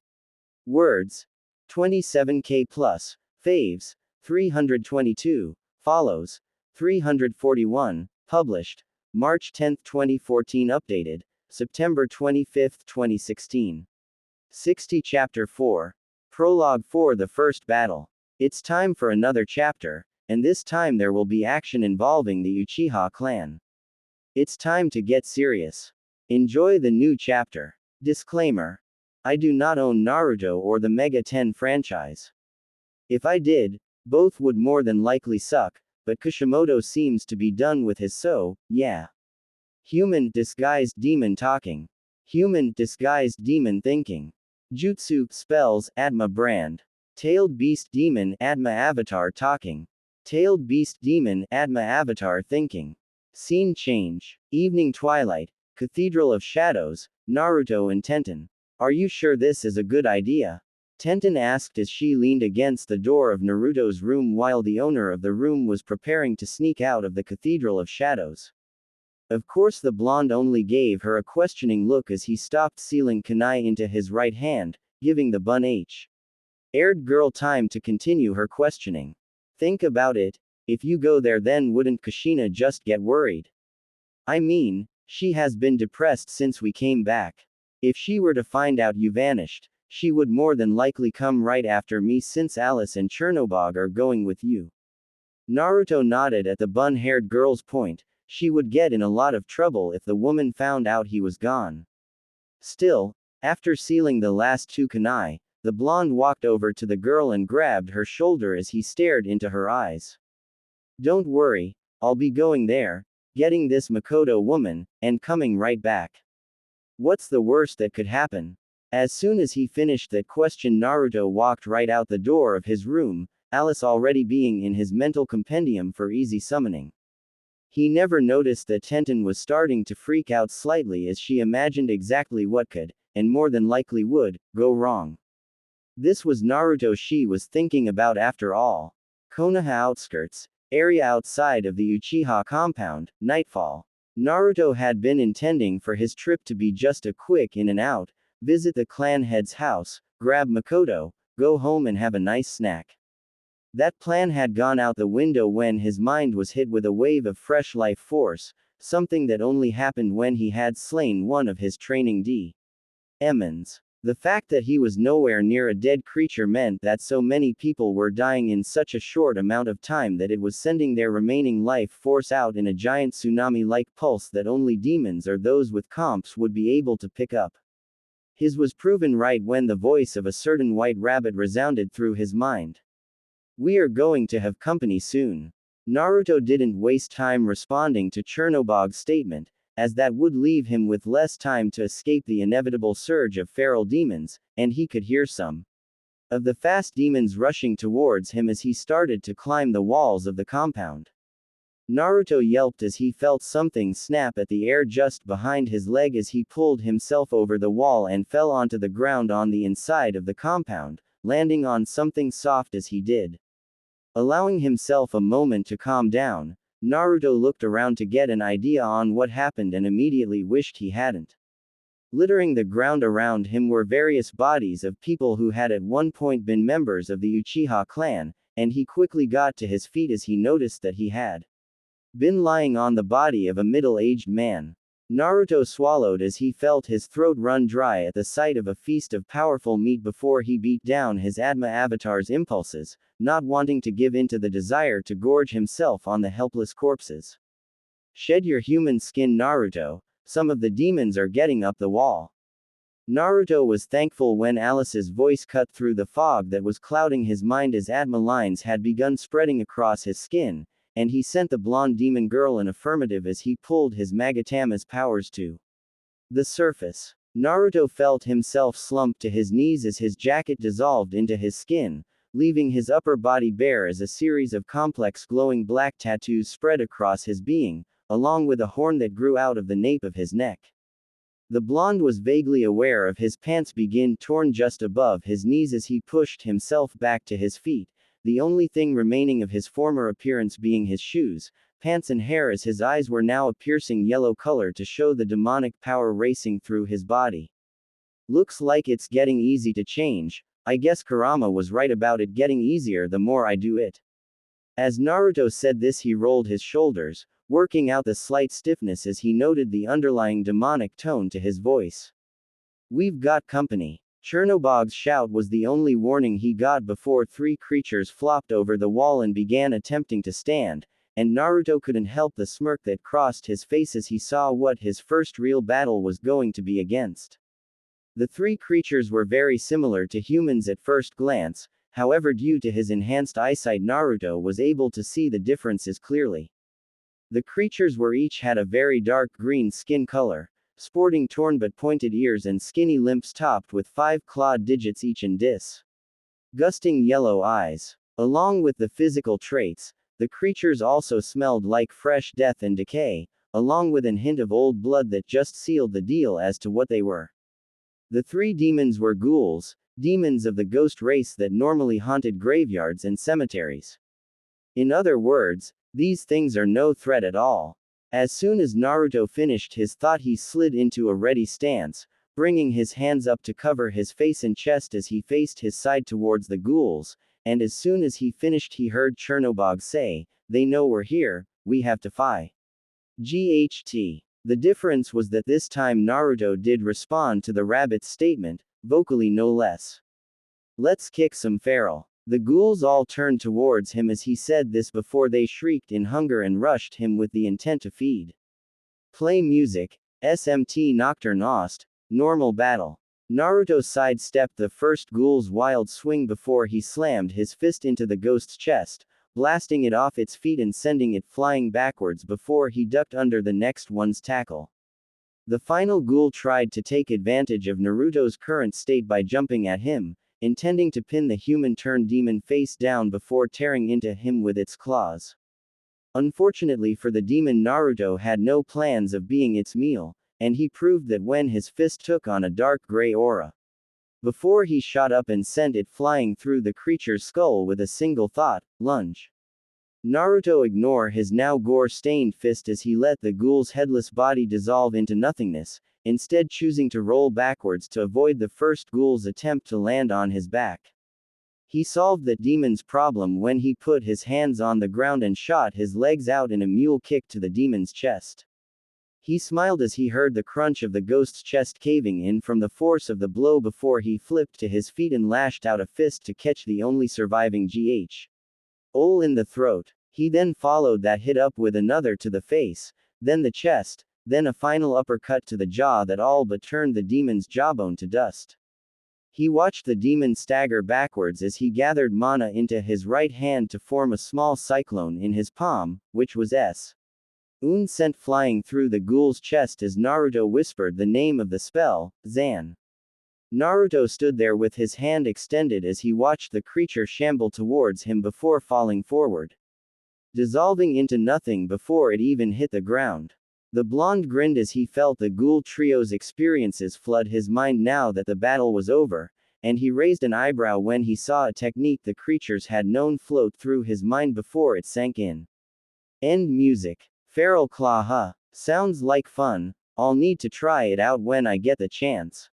Words. 27k plus. Faves. 322. Follows. 341. Published. March 10, 2014. Updated. September 25, 2016. 60 Chapter 4. Prologue for the first battle. It's time for another chapter, and this time there will be action involving the Uchiha clan. It's time to get serious. Enjoy the new chapter. Disclaimer. I do not own Naruto or the Mega 10 franchise. If I did, both would more than likely suck, but Kishimoto seems to be done with his yeah. Human disguised demon talking. Human disguised demon thinking. Jutsu spells Atma brand. Tailed beast demon Atma avatar talking. Tailed beast demon Atma avatar thinking. Scene change. Evening twilight. Cathedral of Shadows. Naruto and Tenten. Are you sure this is a good idea? Tenten asked as she leaned against the door of Naruto's room while the owner of the room was preparing to sneak out of the Cathedral of Shadows. Of course the blonde only gave her a questioning look as he stopped sealing kunai into his right hand, giving the bun aired girl time to continue her questioning. Think about it, if you go there then wouldn't Kushina just get worried? I mean, she has been depressed since we came back. If she were to find out you vanished, she would more than likely come right after me since Alice and Chernobog are going with you. Naruto nodded at the bun-haired girl's point. She would get in a lot of trouble if the woman found out he was gone. Still, after sealing the last two kunai, the blonde walked over to the girl and grabbed her shoulder as he stared into her eyes. Don't worry, I'll be going there, getting this Makoto woman, and coming right back. What's the worst that could happen? As soon as he finished that question, Naruto walked right out the door of his room, Alice already being in his mental compendium for easy summoning. He never noticed that Tenten was starting to freak out slightly as she imagined exactly what could, and more than likely would, go wrong. This was Naruto she was thinking about after all. Konoha outskirts, area outside of the Uchiha compound, nightfall. Naruto had been intending for his trip to be just a quick in and out, visit the clan head's house, grab Makoto, go home and have a nice snack. That plan had gone out the window when his mind was hit with a wave of fresh life force, something that only happened when he had slain one of his training demons. The fact that he was nowhere near a dead creature meant that so many people were dying in such a short amount of time that it was sending their remaining life force out in a giant tsunami-like pulse that only demons or those with comps would be able to pick up. His was proven right when the voice of a certain white rabbit resounded through his mind. We are going to have company soon. Naruto didn't waste time responding to Chernobog's statement, as that would leave him with less time to escape the inevitable surge of feral demons, and he could hear some of the fast demons rushing towards him as he started to climb the walls of the compound. Naruto yelped as he felt something snap at the air just behind his leg as he pulled himself over the wall and fell onto the ground on the inside of the compound, landing on something soft as he did. Allowing himself a moment to calm down, Naruto looked around to get an idea on what happened and immediately wished he hadn't. Littering the ground around him were various bodies of people who had at one point been members of the Uchiha clan, and he quickly got to his feet as he noticed that he had been lying on the body of a middle-aged man. Naruto swallowed as he felt his throat run dry at the sight of a feast of powerful meat before he beat down his Atma avatar's impulses, not wanting to give in to the desire to gorge himself on the helpless corpses. Shed your human skin, Naruto, some of the demons are getting up the wall. Naruto was thankful when Alice's voice cut through the fog that was clouding his mind as Atma lines had begun spreading across his skin, and he sent the blonde demon girl an affirmative as he pulled his Magatama's powers to the surface. Naruto felt himself slump to his knees as his jacket dissolved into his skin, leaving his upper body bare as a series of complex glowing black tattoos spread across his being, along with a horn that grew out of the nape of his neck. The blonde was vaguely aware of his pants being torn just above his knees as he pushed himself back to his feet, the only thing remaining of his former appearance being his shoes, pants and hair as his eyes were now a piercing yellow color to show the demonic power racing through his body. Looks like it's getting easy to change. I guess Kurama was right about it getting easier the more I do it. As Naruto said this, he rolled his shoulders, working out the slight stiffness as he noted the underlying demonic tone to his voice. We've got company. Chernobog's shout was the only warning he got before three creatures flopped over the wall and began attempting to stand, and Naruto couldn't help the smirk that crossed his face as he saw what his first real battle was going to be against. The three creatures were very similar to humans at first glance, however, due to his enhanced eyesight, Naruto was able to see the differences clearly. The creatures were each had a very dark green skin color, sporting torn but pointed ears and skinny limbs topped with 5 clawed digits each and disgusting yellow eyes. Along with the physical traits, the creatures also smelled like fresh death and decay, along with an hint of old blood that just sealed the deal as to what they were. The three demons were ghouls, demons of the ghost race that normally haunted graveyards and cemeteries. In other words, these things are no threat at all. As soon as Naruto finished his thought, he slid into a ready stance, bringing his hands up to cover his face and chest as he faced his side towards the ghouls, and as soon as he finished he heard Chernobog say, "They know we're here, we have to fight." GHT. The difference was that this time Naruto did respond to the rabbit's statement, vocally no less. Let's kick some feral. The ghouls all turned towards him as he said this before they shrieked in hunger and rushed him with the intent to feed. Play music. SMT Nocturne Ost. Normal battle. Naruto sidestepped the first ghoul's wild swing before he slammed his fist into the ghost's chest, blasting it off its feet and sending it flying backwards before he ducked under the next one's tackle. The final ghoul tried to take advantage of Naruto's current state by jumping at him, intending to pin the human-turned-demon face down before tearing into him with its claws. Unfortunately for the demon, Naruto had no plans of being its meal, and he proved that when his fist took on a dark gray aura. Before he shot up and sent it flying through the creature's skull with a single thought, lunge. Naruto ignored his now gore-stained fist as he let the ghoul's headless body dissolve into nothingness, instead choosing to roll backwards to avoid the first ghoul's attempt to land on his back. He solved that demon's problem when he put his hands on the ground and shot his legs out in a mule kick to the demon's chest. He smiled as he heard the crunch of the ghost's chest caving in from the force of the blow before he flipped to his feet and lashed out a fist to catch the only surviving ghoul in the throat. He then followed that hit up with another to the face, then the chest, then a final uppercut to the jaw that all but turned the demon's jawbone to dust. He watched the demon stagger backwards as he gathered mana into his right hand to form a small cyclone in his palm, which was Un sent flying through the ghoul's chest as Naruto whispered the name of the spell, Zan. Naruto stood there with his hand extended as he watched the creature shamble towards him before falling forward, dissolving into nothing before it even hit the ground. The blonde grinned as he felt the ghoul trio's experiences flood his mind now that the battle was over, and he raised an eyebrow when he saw a technique the creatures had known float through his mind before it sank in. End music. Feral Claw, huh? Sounds like fun. I'll need to try it out when I get the chance.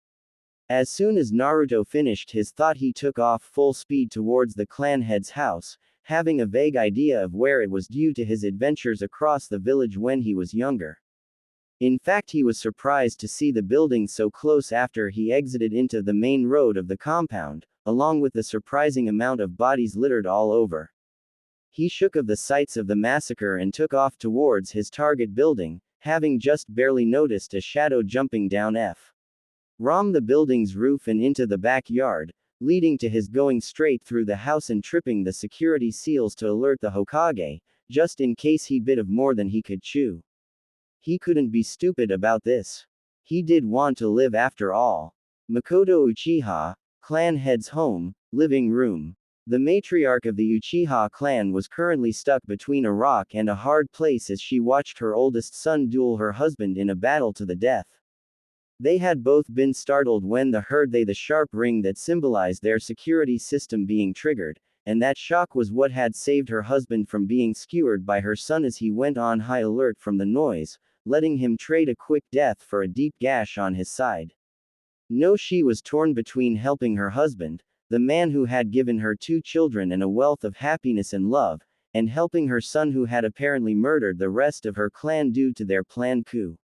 As soon as Naruto finished his thought, he took off full speed towards the clan head's house, having a vague idea of where it was due to his adventures across the village when he was younger. In fact, he was surprised to see the building so close after he exited into the main road of the compound, along with the surprising amount of bodies littered all over. He shook of the sights of the massacre and took off towards his target building, having just barely noticed a shadow jumping down from the building's roof and into the backyard, leading to his going straight through the house and tripping the security seals to alert the Hokage, just in case he bit of more than he could chew. He couldn't be stupid about this. He did want to live after all. Makoto Uchiha, clan head's home, living room. The matriarch of the Uchiha clan was currently stuck between a rock and a hard place as she watched her oldest son duel her husband in a battle to the death. They had both been startled when they heard the sharp ring that symbolized their security system being triggered, and that shock was what had saved her husband from being skewered by her son as he went on high alert from the noise, letting him trade a quick death for a deep gash on his side. No, she was torn between helping her husband, the man who had given her 2 children and a wealth of happiness and love, and helping her son who had apparently murdered the rest of her clan due to their planned coup.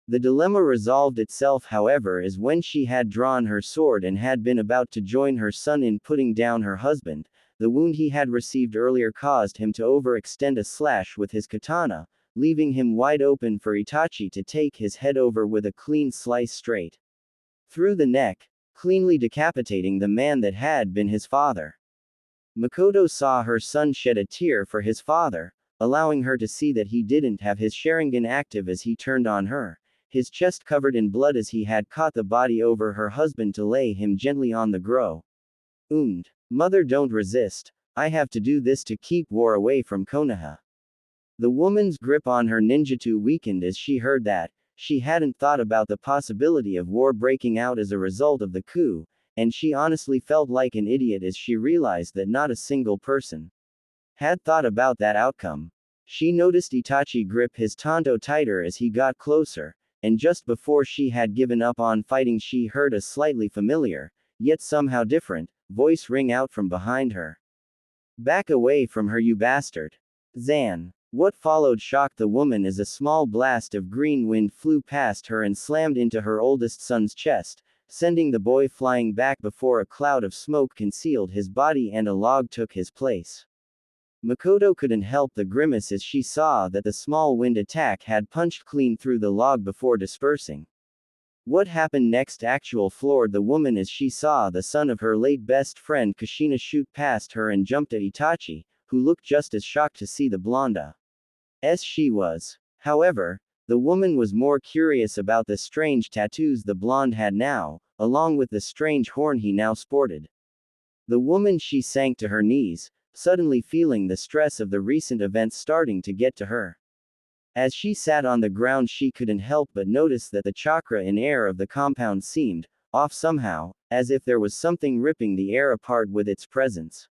The dilemma resolved itself, however, as when she had drawn her sword and had been about to join her son in putting down her husband, the wound he had received earlier caused him to overextend a slash with his katana, leaving him wide open for Itachi to take his head over with a clean slice straight through the neck, cleanly decapitating the man that had been his father. Makoto saw her son shed a tear for his father, allowing her to see that he didn't have his Sharingan active as he turned on her, his chest covered in blood as he had caught the body over her husband to lay him gently on the ground. Mother, don't resist. I have to do this to keep war away from Konoha. The woman's grip on her ninjutsu weakened as she heard that. She hadn't thought about the possibility of war breaking out as a result of the coup, and she honestly felt like an idiot as she realized that not a single person had thought about that outcome. She noticed Itachi grip his tanto tighter as he got closer, and just before she had given up on fighting, she heard a slightly familiar, yet somehow different, voice ring out from behind her. Back away from her, you bastard. Zan. What followed shocked the woman as a small blast of green wind flew past her and slammed into her oldest son's chest, sending the boy flying back before a cloud of smoke concealed his body and a log took his place. Makoto couldn't help the grimace as she saw that the small wind attack had punched clean through the log before dispersing. What happened next actually floored the woman as she saw the son of her late best friend Kushina shoot past her and jumped at Itachi, who looked just as shocked to see the blonde as she was. However, the woman was more curious about the strange tattoos the blonde had now, along with the strange horn he now sported. The woman, she sank to her knees, suddenly feeling the stress of the recent events starting to get to her. As she sat on the ground, she couldn't help but notice that the chakra in air of the compound seemed off somehow, as if there was something ripping the air apart with its presence.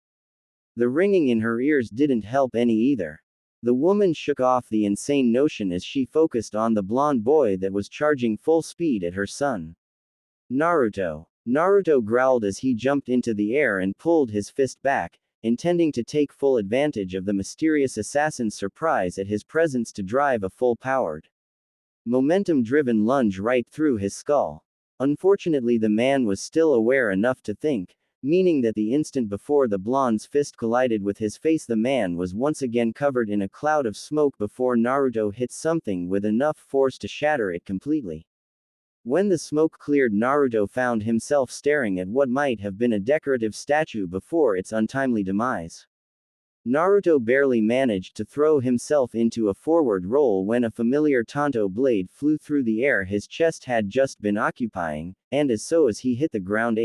The ringing in her ears didn't help any either. The woman shook off the insane notion as she focused on the blonde boy that was charging full speed at her son. Naruto. Naruto growled as he jumped into the air and pulled his fist back, intending to take full advantage of the mysterious assassin's surprise at his presence to drive a full-powered, momentum-driven lunge right through his skull. Unfortunately, the man was still aware enough to think, meaning that the instant before the blonde's fist collided with his face, the man was once again covered in a cloud of smoke before Naruto hit something with enough force to shatter it completely. When the smoke cleared, Naruto found himself staring at what might have been a decorative statue before its untimely demise. Naruto barely managed to throw himself into a forward roll when a familiar Tanto blade flew through the air his chest had just been occupying, and as he hit the ground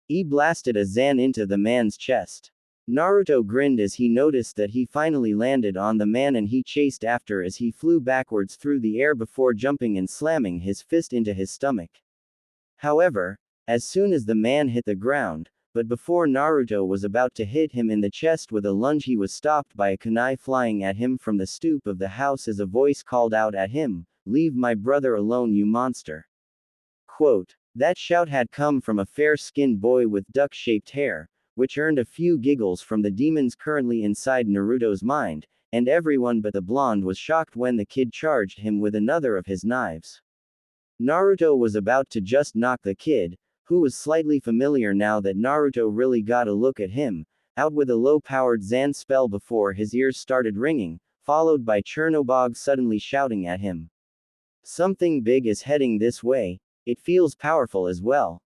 he blasted a Zan into the man's chest. Naruto grinned as he noticed that he finally landed on the man and he chased after as he flew backwards through the air before jumping and slamming his fist into his stomach. However, as soon as the man hit the ground, but before Naruto was about to hit him in the chest with a lunge, he was stopped by a kunai flying at him from the stoop of the house as a voice called out at him, "Leave my brother alone, you monster." Quote, that shout had come from a fair-skinned boy with duck-shaped hair, which earned a few giggles from the demons currently inside Naruto's mind, and everyone but the blonde was shocked when the kid charged him with another of his knives. Naruto was about to just knock the kid, who was slightly familiar now that Naruto really got a look at him, out with a low-powered Zan spell before his ears started ringing, followed by Chernobog suddenly shouting at him. Something big is heading this way, it feels powerful as well.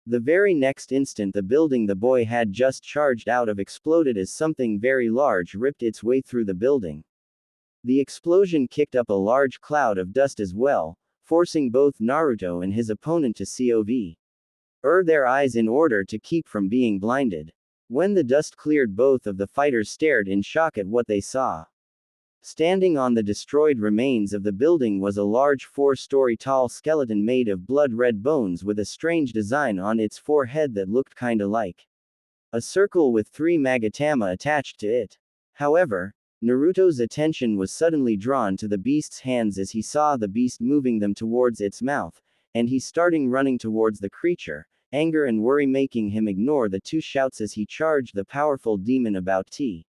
The very next instant the building the boy had just charged out of exploded as something very large ripped its way through the building. The explosion kicked up a large cloud of dust as well, forcing both Naruto and his opponent to their eyes in order to keep from being blinded. When the dust cleared, both of the fighters stared in shock at what they saw. Standing on the destroyed remains of the building was a large 4-story tall skeleton made of blood-red bones with a strange design on its forehead that looked kinda like a circle with 3 magatama attached to it. However, Naruto's attention was suddenly drawn to the beast's hands as he saw the beast moving them towards its mouth, and he starting running towards the creature, anger and worry making him ignore the 2 shouts as he charged the powerful demon about to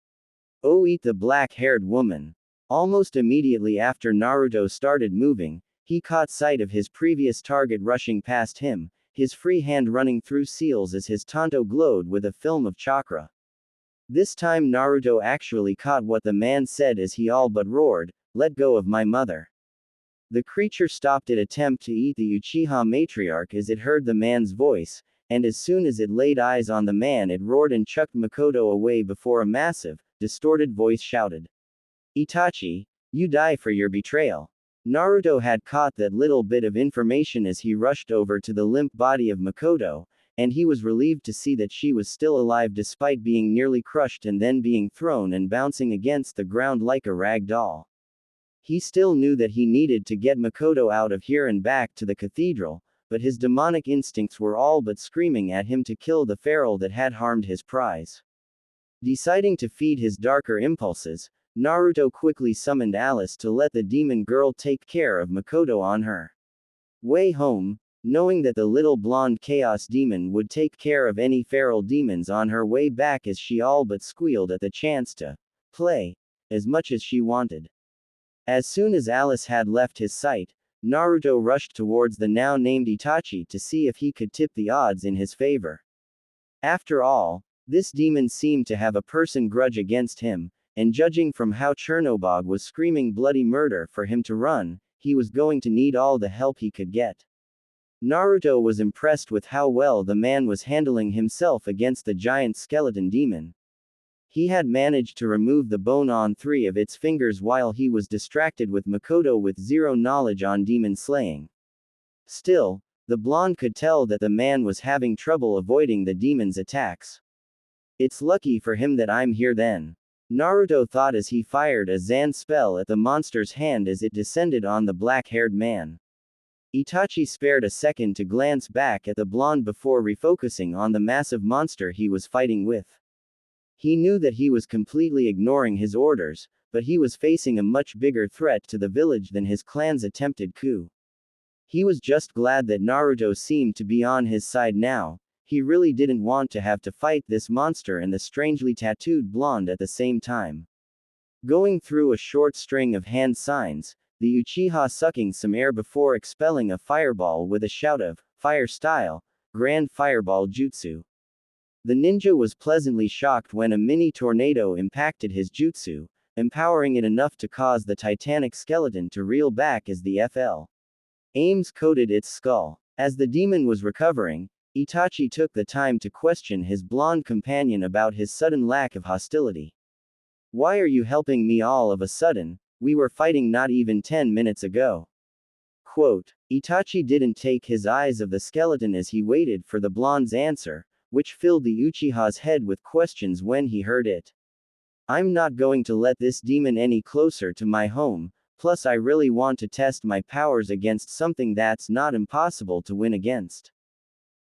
eat the black-haired woman. Almost immediately after Naruto started moving, he caught sight of his previous target rushing past him, his free hand running through seals as his Tanto glowed with a film of chakra. This time Naruto actually caught what the man said as he all but roared, "Let go of my mother." The creature stopped its attempt to eat the Uchiha matriarch as it heard the man's voice, and as soon as it laid eyes on the man it roared and chucked Makoto away before a massive, distorted voice shouted, "Itachi, you die for your betrayal." Naruto had caught that little bit of information as he rushed over to the limp body of Makoto, and he was relieved to see that she was still alive despite being nearly crushed and then being thrown and bouncing against the ground like a rag doll. He still knew that he needed to get Makoto out of here and back to the cathedral, but his demonic instincts were all but screaming at him to kill the feral that had harmed his prize. Deciding to feed his darker impulses, Naruto quickly summoned Alice to let the demon girl take care of Makoto on her way home, knowing that the little blonde chaos demon would take care of any feral demons on her way back as she all but squealed at the chance to play as much as she wanted. As soon as Alice had left his sight, Naruto rushed towards the now named Itachi to see if he could tip the odds in his favor. After all, this demon seemed to have a personal grudge against him, and judging from how Chernobog was screaming bloody murder for him to run, he was going to need all the help he could get. Naruto was impressed with how well the man was handling himself against the giant skeleton demon. He had managed to remove the bone on 3 of its fingers while he was distracted with Makoto with zero knowledge on demon slaying. Still, the blonde could tell that the man was having trouble avoiding the demon's attacks. "It's lucky for him that I'm here then," Naruto thought as he fired a Zan spell at the monster's hand as it descended on the black-haired man. Itachi spared a second to glance back at the blonde before refocusing on the massive monster he was fighting with. He knew that he was completely ignoring his orders, but he was facing a much bigger threat to the village than his clan's attempted coup. He was just glad that Naruto seemed to be on his side now. He really didn't want to have to fight this monster and the strangely tattooed blonde at the same time. Going through a short string of hand signs, the Uchiha sucking some air before expelling a fireball with a shout of, "Fire style, Grand Fireball Jutsu." The ninja was pleasantly shocked when a mini tornado impacted his jutsu, empowering it enough to cause the titanic skeleton to reel back as the flames coated its skull. As the demon was recovering, Itachi took the time to question his blonde companion about his sudden lack of hostility. Why are you helping me all of a sudden? We were fighting not even 10 minutes ago. Quote, Itachi didn't take his eyes off the skeleton as he waited for the blonde's answer, which filled the Uchiha's head with questions when he heard it. I'm not going to let this demon any closer to my home, plus I really want to test my powers against something that's not impossible to win against.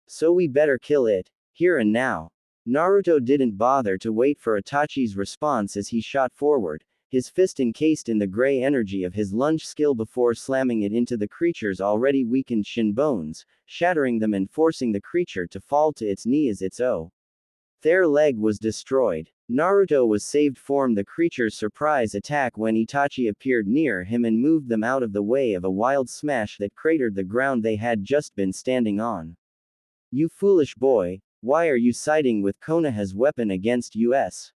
So we better kill it, here and now. Naruto didn't bother to wait for Itachi's response as he shot forward, his fist encased in the gray energy of his lunge skill before slamming it into the creature's already weakened shin bones, shattering them and forcing the creature to fall to its knee as its their leg was destroyed. Naruto was saved from the creature's surprise attack when Itachi appeared near him and moved them out of the way of a wild smash that cratered the ground they had just been standing on. You foolish boy, why are you siding with Konoha's weapon against us?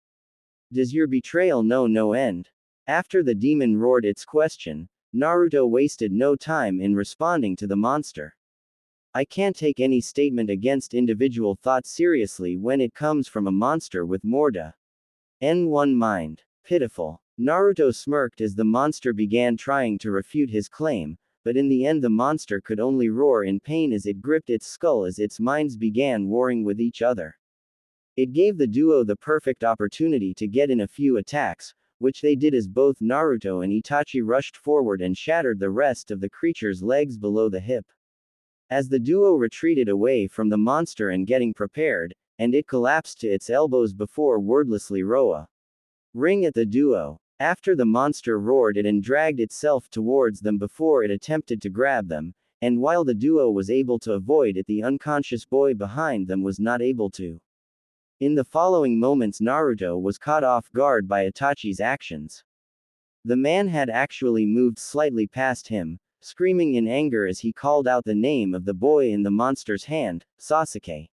Does your betrayal know no end? After the demon roared its question, Naruto wasted no time in responding to the monster. I can't take any statement against individual thought seriously when it comes from a monster with more than one mind. Pitiful. Naruto smirked as the monster began trying to refute his claim, but in the end the monster could only roar in pain as it gripped its skull as its minds began warring with each other. It gave the duo the perfect opportunity to get in a few attacks, which they did as both Naruto and Itachi rushed forward and shattered the rest of the creature's legs below the hip. As the duo retreated away from the monster and getting prepared, and it collapsed to its elbows before wordlessly ring at the duo. After the monster roared it and dragged itself towards them before it attempted to grab them, and while the duo was able to avoid it, the unconscious boy behind them was not able to. In the following moments Naruto was caught off guard by Itachi's actions. The man had actually moved slightly past him, screaming in anger as he called out the name of the boy in the monster's hand, Sasuke.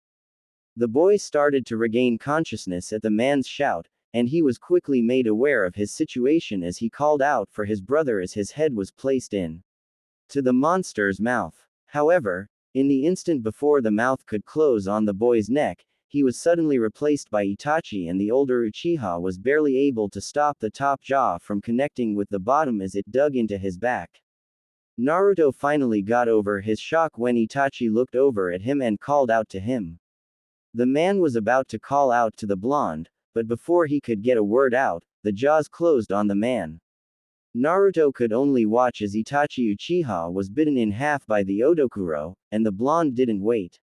The boy started to regain consciousness at the man's shout, and he was quickly made aware of his situation as he called out for his brother as his head was placed to the monster's mouth. However, in the instant before the mouth could close on the boy's neck, he was suddenly replaced by Itachi, and the older Uchiha was barely able to stop the top jaw from connecting with the bottom as it dug into his back. Naruto finally got over his shock when Itachi looked over at him and called out to him. The man was about to call out to the blonde, but before he could get a word out, the jaws closed on the man. Naruto could only watch as Itachi Uchiha was bitten in half by the Odokuro, and the blonde didn't wait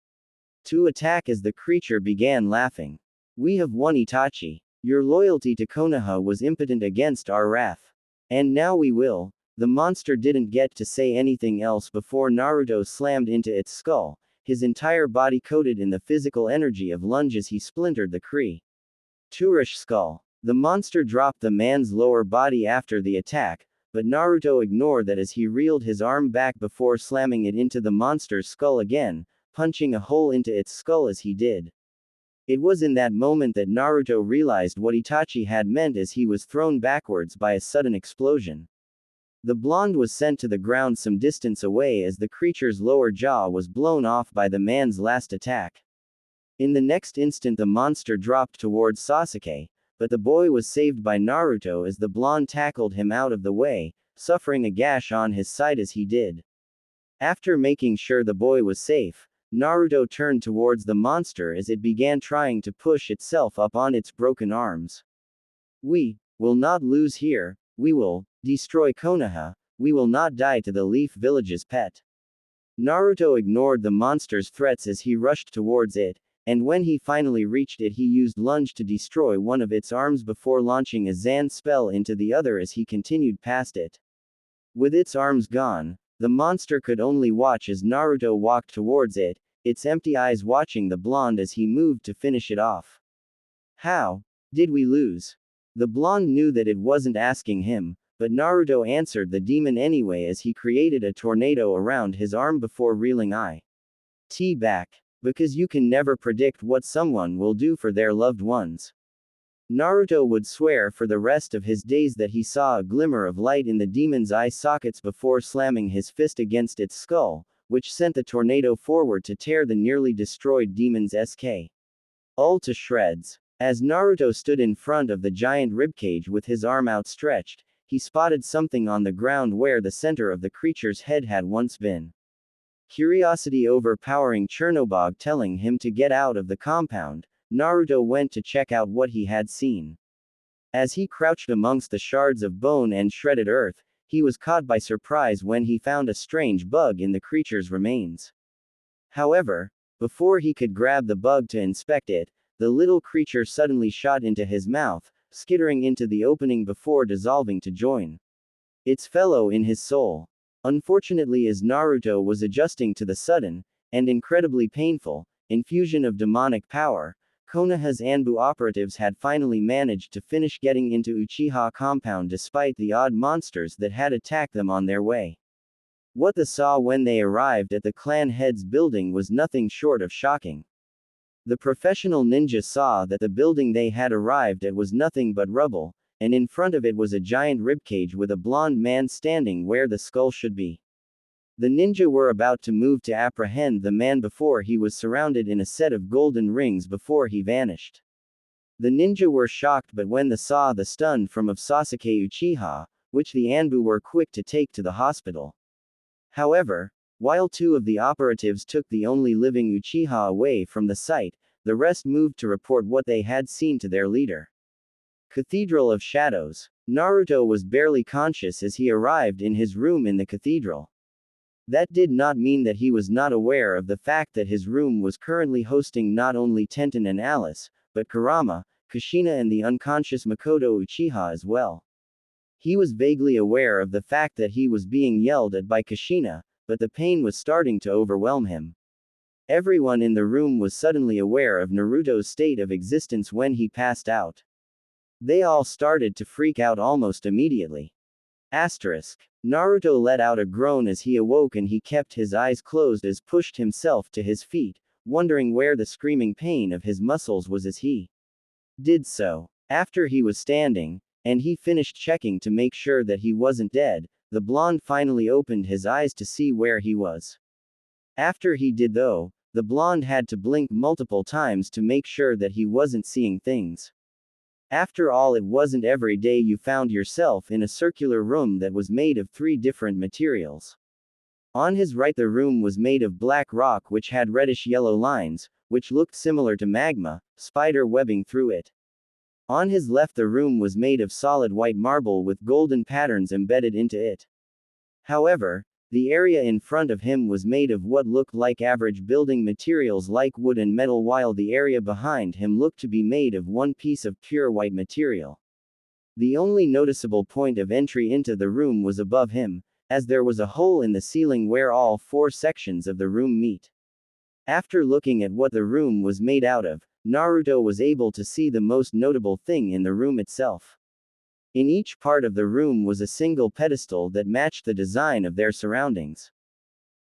to attack as the creature began laughing. We have won, Itachi. Your loyalty to Konoha was impotent against our wrath. And now we will. The monster didn't get to say anything else before Naruto slammed into its skull, his entire body coated in the physical energy of lunge as he splintered the creature's skull. The monster dropped the man's lower body after the attack, but Naruto ignored that as he reeled his arm back before slamming it into the monster's skull again, punching a hole into its skull as he did. It was in that moment that Naruto realized what Itachi had meant as he was thrown backwards by a sudden explosion. The blonde was sent to the ground some distance away as the creature's lower jaw was blown off by the man's last attack. In the next instant the monster dropped towards Sasuke, but the boy was saved by Naruto as the blonde tackled him out of the way, suffering a gash on his side as he did. After making sure the boy was safe, Naruto turned towards the monster as it began trying to push itself up on its broken arms. We will not lose here, we will destroy Konoha, we will not die to the Leaf Village's pet. Naruto ignored the monster's threats as he rushed towards it, and when he finally reached it he used lunge to destroy one of its arms before launching a Zan spell into the other as he continued past it. With its arms gone, the monster could only watch as Naruto walked towards it, its empty eyes watching the blonde as he moved to finish it off. How did we lose? The blonde knew that it wasn't asking him, but Naruto answered the demon anyway as he created a tornado around his arm before reeling it back. Because you can never predict what someone will do for their loved ones. Naruto would swear for the rest of his days that he saw a glimmer of light in the demon's eye sockets before slamming his fist against its skull, which sent the tornado forward to tear the nearly destroyed demon's skull to shreds. As Naruto stood in front of the giant ribcage with his arm outstretched, he spotted something on the ground where the center of the creature's head had once been. Curiosity overpowering Chernobog telling him to get out of the compound, Naruto went to check out what he had seen. As he crouched amongst the shards of bone and shredded earth, he was caught by surprise when he found a strange bug in the creature's remains. However, before he could grab the bug to inspect it, the little creature suddenly shot into his mouth, skittering into the opening before dissolving to join its fellow in his soul. Unfortunately, as Naruto was adjusting to the sudden, and incredibly painful, infusion of demonic power, Konoha's Anbu operatives had finally managed to finish getting into Uchiha compound despite the odd monsters that had attacked them on their way. What they saw when they arrived at the clan head's building was nothing short of shocking. The professional ninja saw that the building they had arrived at was nothing but rubble, and in front of it was a giant ribcage with a blond man standing where the skull should be. The ninja were about to move to apprehend the man before he was surrounded in a set of golden rings before he vanished. The ninja were shocked, but when they saw the stun from of Sasuke Uchiha, which the Anbu were quick to take to the hospital. However, while two of the operatives took the only living Uchiha away from the site, the rest moved to report what they had seen to their leader. Cathedral of Shadows. Naruto was barely conscious as he arrived in his room in the cathedral. That did not mean that he was not aware of the fact that his room was currently hosting not only Tenten and Alice, but Kurama, Kushina and the unconscious Makoto Uchiha as well. He was vaguely aware of the fact that he was being yelled at by Kushina, but the pain was starting to overwhelm him. Everyone in the room was suddenly aware of Naruto's state of existence when he passed out. They all started to freak out almost immediately. Naruto let out a groan as he awoke and he kept his eyes closed as pushed himself to his feet, wondering where the screaming pain of his muscles was as he did so. After he was standing, and he finished checking to make sure that he wasn't dead, the blonde finally opened his eyes to see where he was. After he did though, the blonde had to blink multiple times to make sure that he wasn't seeing things. After all, it wasn't every day you found yourself in a circular room that was made of 3 different materials. On his right, the room was made of black rock which had reddish yellow lines, which looked similar to magma, spider webbing through it. On his left, the room was made of solid white marble with golden patterns embedded into it. However, the area in front of him was made of what looked like average building materials like wood and metal, while the area behind him looked to be made of one piece of pure white material. The only noticeable point of entry into the room was above him, as there was a hole in the ceiling where all 4 sections of the room meet. After looking at what the room was made out of, Naruto was able to see the most notable thing in the room itself. In each part of the room was a single pedestal that matched the design of their surroundings.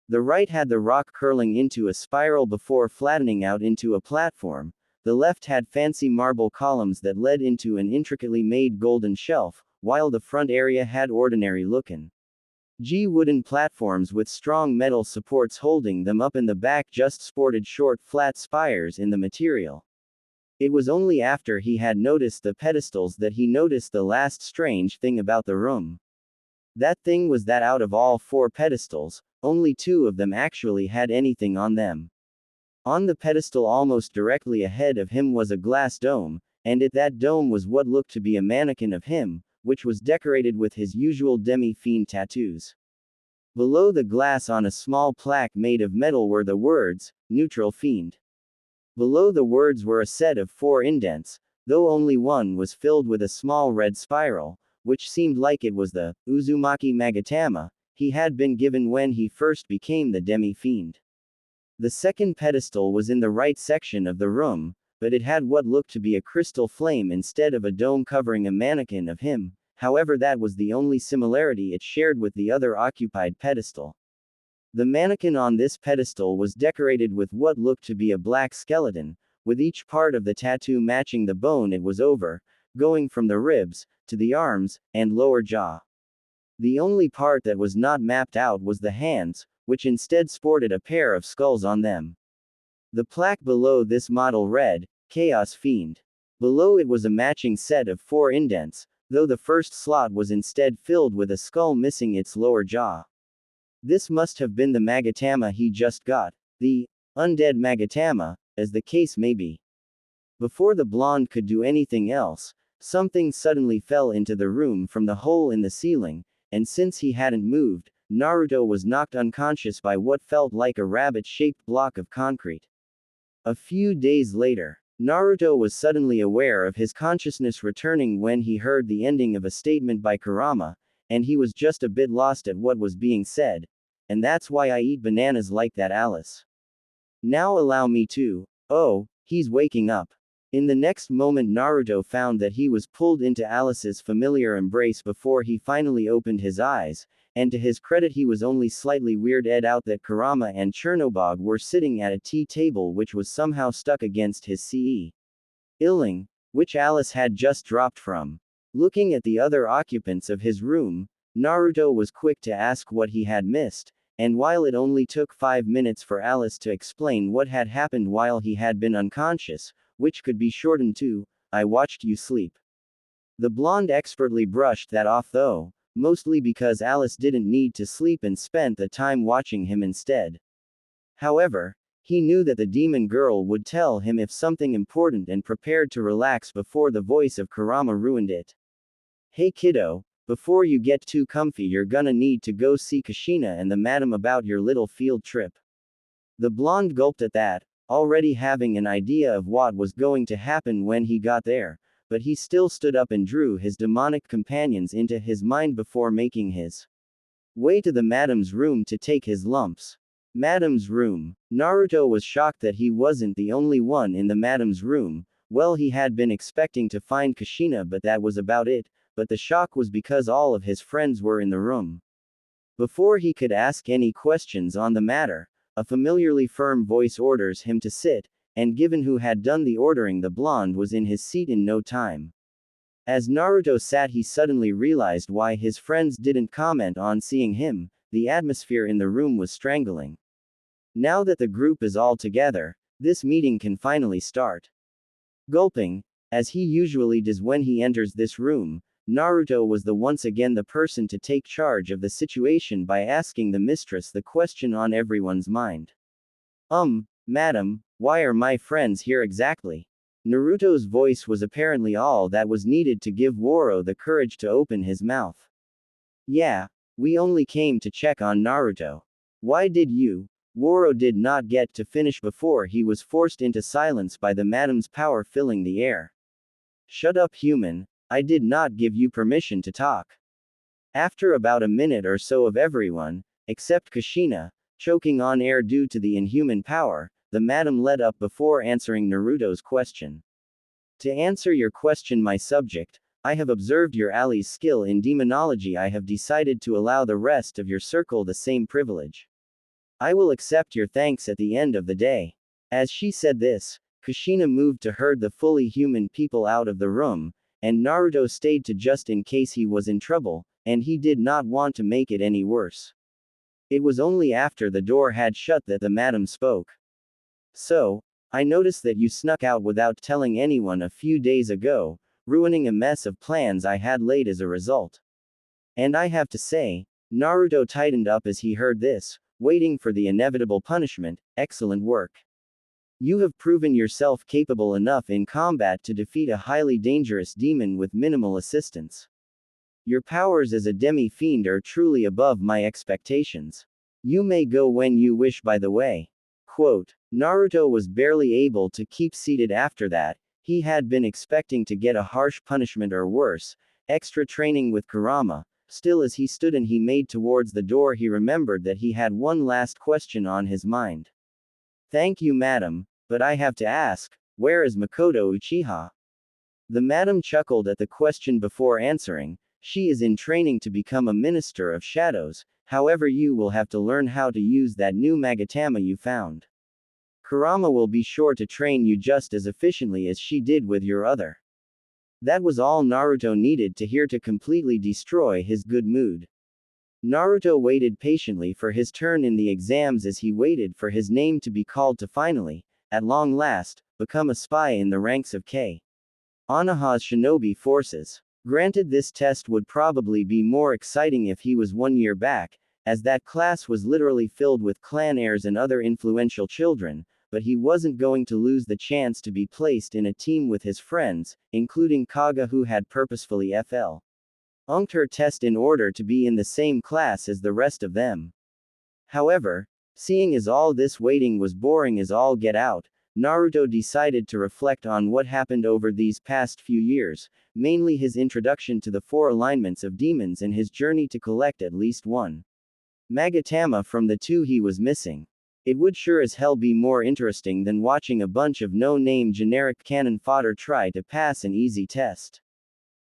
The right had the rock curling into a spiral before flattening out into a platform, the left had fancy marble columns that led into an intricately made golden shelf, while the front area had ordinary looking wooden platforms with strong metal supports holding them up, and the back just sported short flat spires in the material. It was only after he had noticed the pedestals that he noticed the last strange thing about the room. That thing was that out of all 4 pedestals, only 2 of them actually had anything on them. On the pedestal almost directly ahead of him was a glass dome, and that dome was what looked to be a mannequin of him, which was decorated with his usual demi-fiend tattoos. Below the glass on a small plaque made of metal were the words, "Neutral Fiend." Below the words were a set of 4 indents, though only one was filled with a small red spiral, which seemed like it was the Uzumaki Magatama he had been given when he first became the demi-fiend. The second pedestal was in the right section of the room, but it had what looked to be a crystal flame instead of a dome covering a mannequin of him. However, that was the only similarity it shared with the other occupied pedestal. The mannequin on this pedestal was decorated with what looked to be a black skeleton, with each part of the tattoo matching the bone it was over, going from the ribs, to the arms, and lower jaw. The only part that was not mapped out was the hands, which instead sported a pair of skulls on them. The plaque below this model read, "Chaos Fiend." Below it was a matching set of 4 indents, though the first slot was instead filled with a skull missing its lower jaw. This must have been the Magatama he just got, the undead Magatama, as the case may be. Before the blonde could do anything else, something suddenly fell into the room from the hole in the ceiling, and since he hadn't moved, Naruto was knocked unconscious by what felt like a rabbit-shaped block of concrete. A few days later, Naruto was suddenly aware of his consciousness returning when he heard the ending of a statement by Kurama, and he was just a bit lost at what was being said. And that's why I eat bananas like that, Alice. Now allow me to. Oh, he's waking up. In the next moment, Naruto found that he was pulled into Alice's familiar embrace before he finally opened his eyes, and to his credit he was only slightly weirded out that Kurama and Chernobog were sitting at a tea table which was somehow stuck against his ceiling, which Alice had just dropped from. Looking at the other occupants of his room, Naruto was quick to ask what he had missed, and while it only took 5 minutes for Alice to explain what had happened while he had been unconscious, which could be shortened to, "I watched you sleep." The blonde expertly brushed that off though, mostly because Alice didn't need to sleep and spent the time watching him instead. However, he knew that the demon girl would tell him if something important and prepared to relax before the voice of Kurama ruined it. "Hey kiddo, before you get too comfy you're gonna need to go see Kushina and the madam about your little field trip." The blonde gulped at that, already having an idea of what was going to happen when he got there, but he still stood up and drew his demonic companions into his mind before making his way to the madam's room to take his lumps. Madam's room. Naruto was shocked that he wasn't the only one in the madam's room. Well, he had been expecting to find Kushina, but that was about it, but the shock was because all of his friends were in the room. Before he could ask any questions on the matter, a familiarly firm voice orders him to sit, and given who had done the ordering, the blonde was in his seat in no time. As Naruto sat, he suddenly realized why his friends didn't comment on seeing him. The atmosphere in the room was strangling. Now that the group is all together, this meeting can finally start. Gulping, as he usually does when he enters this room, Naruto was once again the person to take charge of the situation by asking the mistress the question on everyone's mind. Madam, why are my friends here exactly?" Naruto's voice was apparently all that was needed to give Woro the courage to open his mouth. "Yeah, we only came to check on Naruto." "Why did you?" Woro did not get to finish before he was forced into silence by the madam's power filling the air. "Shut up, human. I did not give you permission to talk." After about a minute or so of everyone, except Kushina, choking on air due to the inhuman power, the madam led up before answering Naruto's question. "To answer your question, my subject, I have observed your ally's skill in demonology. I have decided to allow the rest of your circle the same privilege. I will accept your thanks at the end of the day." As she said this, Kushina moved to herd the fully human people out of the room, and Naruto stayed to just in case he was in trouble, and he did not want to make it any worse. It was only after the door had shut that the madam spoke. "So, I noticed that you snuck out without telling anyone a few days ago, ruining a mess of plans I had laid as a result. And I have to say," Naruto tightened up as he heard this, waiting for the inevitable punishment, "excellent work. You have proven yourself capable enough in combat to defeat a highly dangerous demon with minimal assistance. Your powers as a demi-fiend are truly above my expectations. You may go when you wish, by the way." Quote. Naruto was barely able to keep seated after that. He had been expecting to get a harsh punishment or worse, extra training with Kurama. Still, as he stood and he made towards the door, he remembered that he had one last question on his mind. "Thank you, madam, but I have to ask, where is Makoto Uchiha?" The madam chuckled at the question before answering. "She is in training to become a minister of shadows, however you will have to learn how to use that new Magatama you found. Kurama will be sure to train you just as efficiently as she did with your other." That was all Naruto needed to hear to completely destroy his good mood. Naruto waited patiently for his turn in the exams as he waited for his name to be called to finally, at long last, become a spy in the ranks of K. Anaha's shinobi forces. Granted, this test would probably be more exciting if he was 1 year back, as that class was literally filled with clan heirs and other influential children, but he wasn't going to lose the chance to be placed in a team with his friends, including Kaga, who had purposefully flunked her test in order to be in the same class as the rest of them. However, seeing as all this waiting was boring as all get out, Naruto decided to reflect on what happened over these past few years, mainly his introduction to the 4 alignments of demons and his journey to collect at least one Magatama from the 2 he was missing. It would sure as hell be more interesting than watching a bunch of no-name generic cannon fodder try to pass an easy test.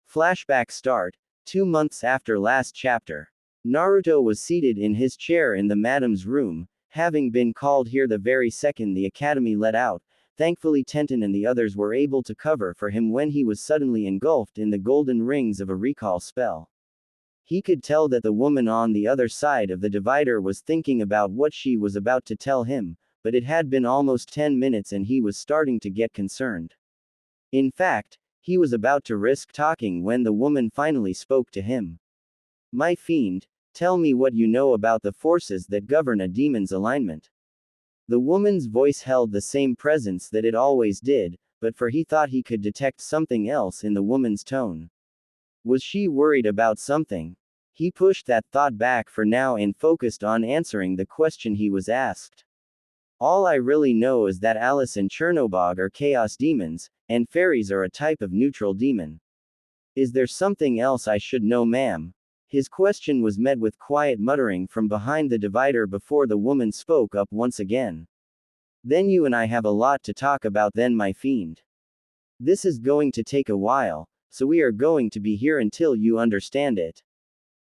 Flashback start, 2 months after last chapter. Naruto was seated in his chair in the madam's room, having been called here the very second the academy let out. Thankfully Tenten and the others were able to cover for him when he was suddenly engulfed in the golden rings of a recall spell. He could tell that the woman on the other side of the divider was thinking about what she was about to tell him, but it had been almost 10 minutes and he was starting to get concerned. In fact, he was about to risk talking when the woman finally spoke to him. "My fiend, tell me what you know about the forces that govern a demon's alignment." The woman's voice held the same presence that it always did, but he thought he could detect something else in the woman's tone. Was she worried about something? He pushed that thought back for now and focused on answering the question he was asked. "All I really know is that Alice and Chernobog are chaos demons, and fairies are a type of neutral demon. Is there something else I should know, ma'am?" His question was met with quiet muttering from behind the divider before the woman spoke up once again. "Then you and I have a lot to talk about then, my fiend. This is going to take a while, so we are going to be here until you understand it.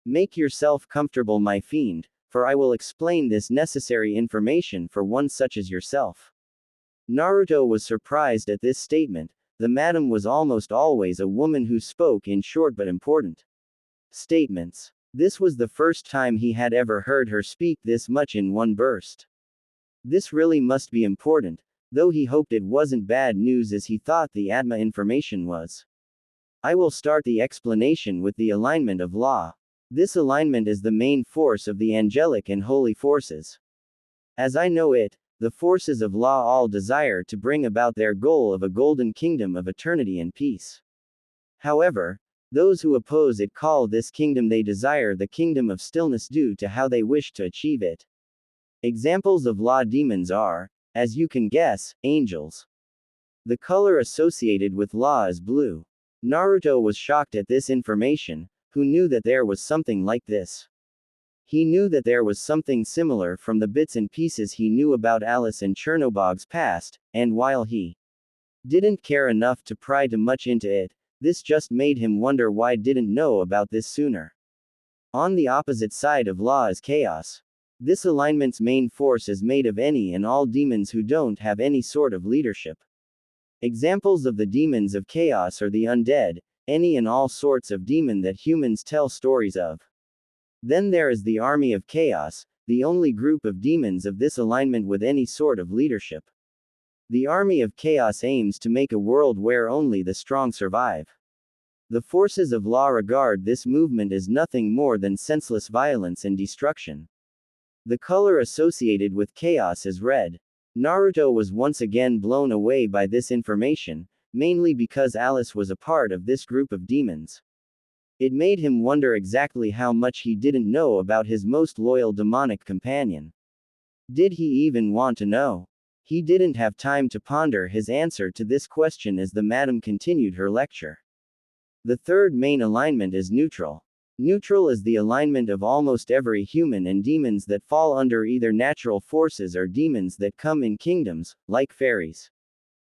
Make yourself comfortable, my fiend, for I will explain this necessary information for one such as yourself." Naruto was surprised at this statement. The madam was almost always a woman who spoke in short but important statements. This was the first time he had ever heard her speak this much in one burst. This really must be important, though he hoped it wasn't bad news as he thought the Atma information was. "I will start the explanation with the alignment of law. This alignment is the main force of the angelic and holy forces. As I know it, the forces of law all desire to bring about their goal of a golden kingdom of eternity and peace. However, those who oppose it call this kingdom they desire the kingdom of stillness due to how they wish to achieve it. Examples of law demons are, as you can guess, angels. The color associated with law is blue." Naruto was shocked at this information. Who knew that there was something like this? He knew that there was something similar from the bits and pieces he knew about Alice and Chernobog's past, and while he didn't care enough to pry too much into it, this just made him wonder why didn't know about this sooner. On the opposite side of law is chaos. This alignment's main force is made of any and all demons who don't have any sort of leadership. Examples of the demons of chaos are the undead, any and all sorts of demon that humans tell stories of. Then there is the army of chaos, the only group of demons of this alignment with any sort of leadership. The army of chaos aims to make a world where only the strong survive. The forces of law regard this movement as nothing more than senseless violence and destruction. The color associated with chaos is red. Naruto was once again blown away by this information, mainly because Alice was a part of this group of demons. It made him wonder exactly how much he didn't know about his most loyal demonic companion. Did he even want to know? He didn't have time to ponder his answer to this question as the madam continued her lecture. The third main alignment is neutral. Neutral is the alignment of almost every human and demons that fall under either natural forces or demons that come in kingdoms, like fairies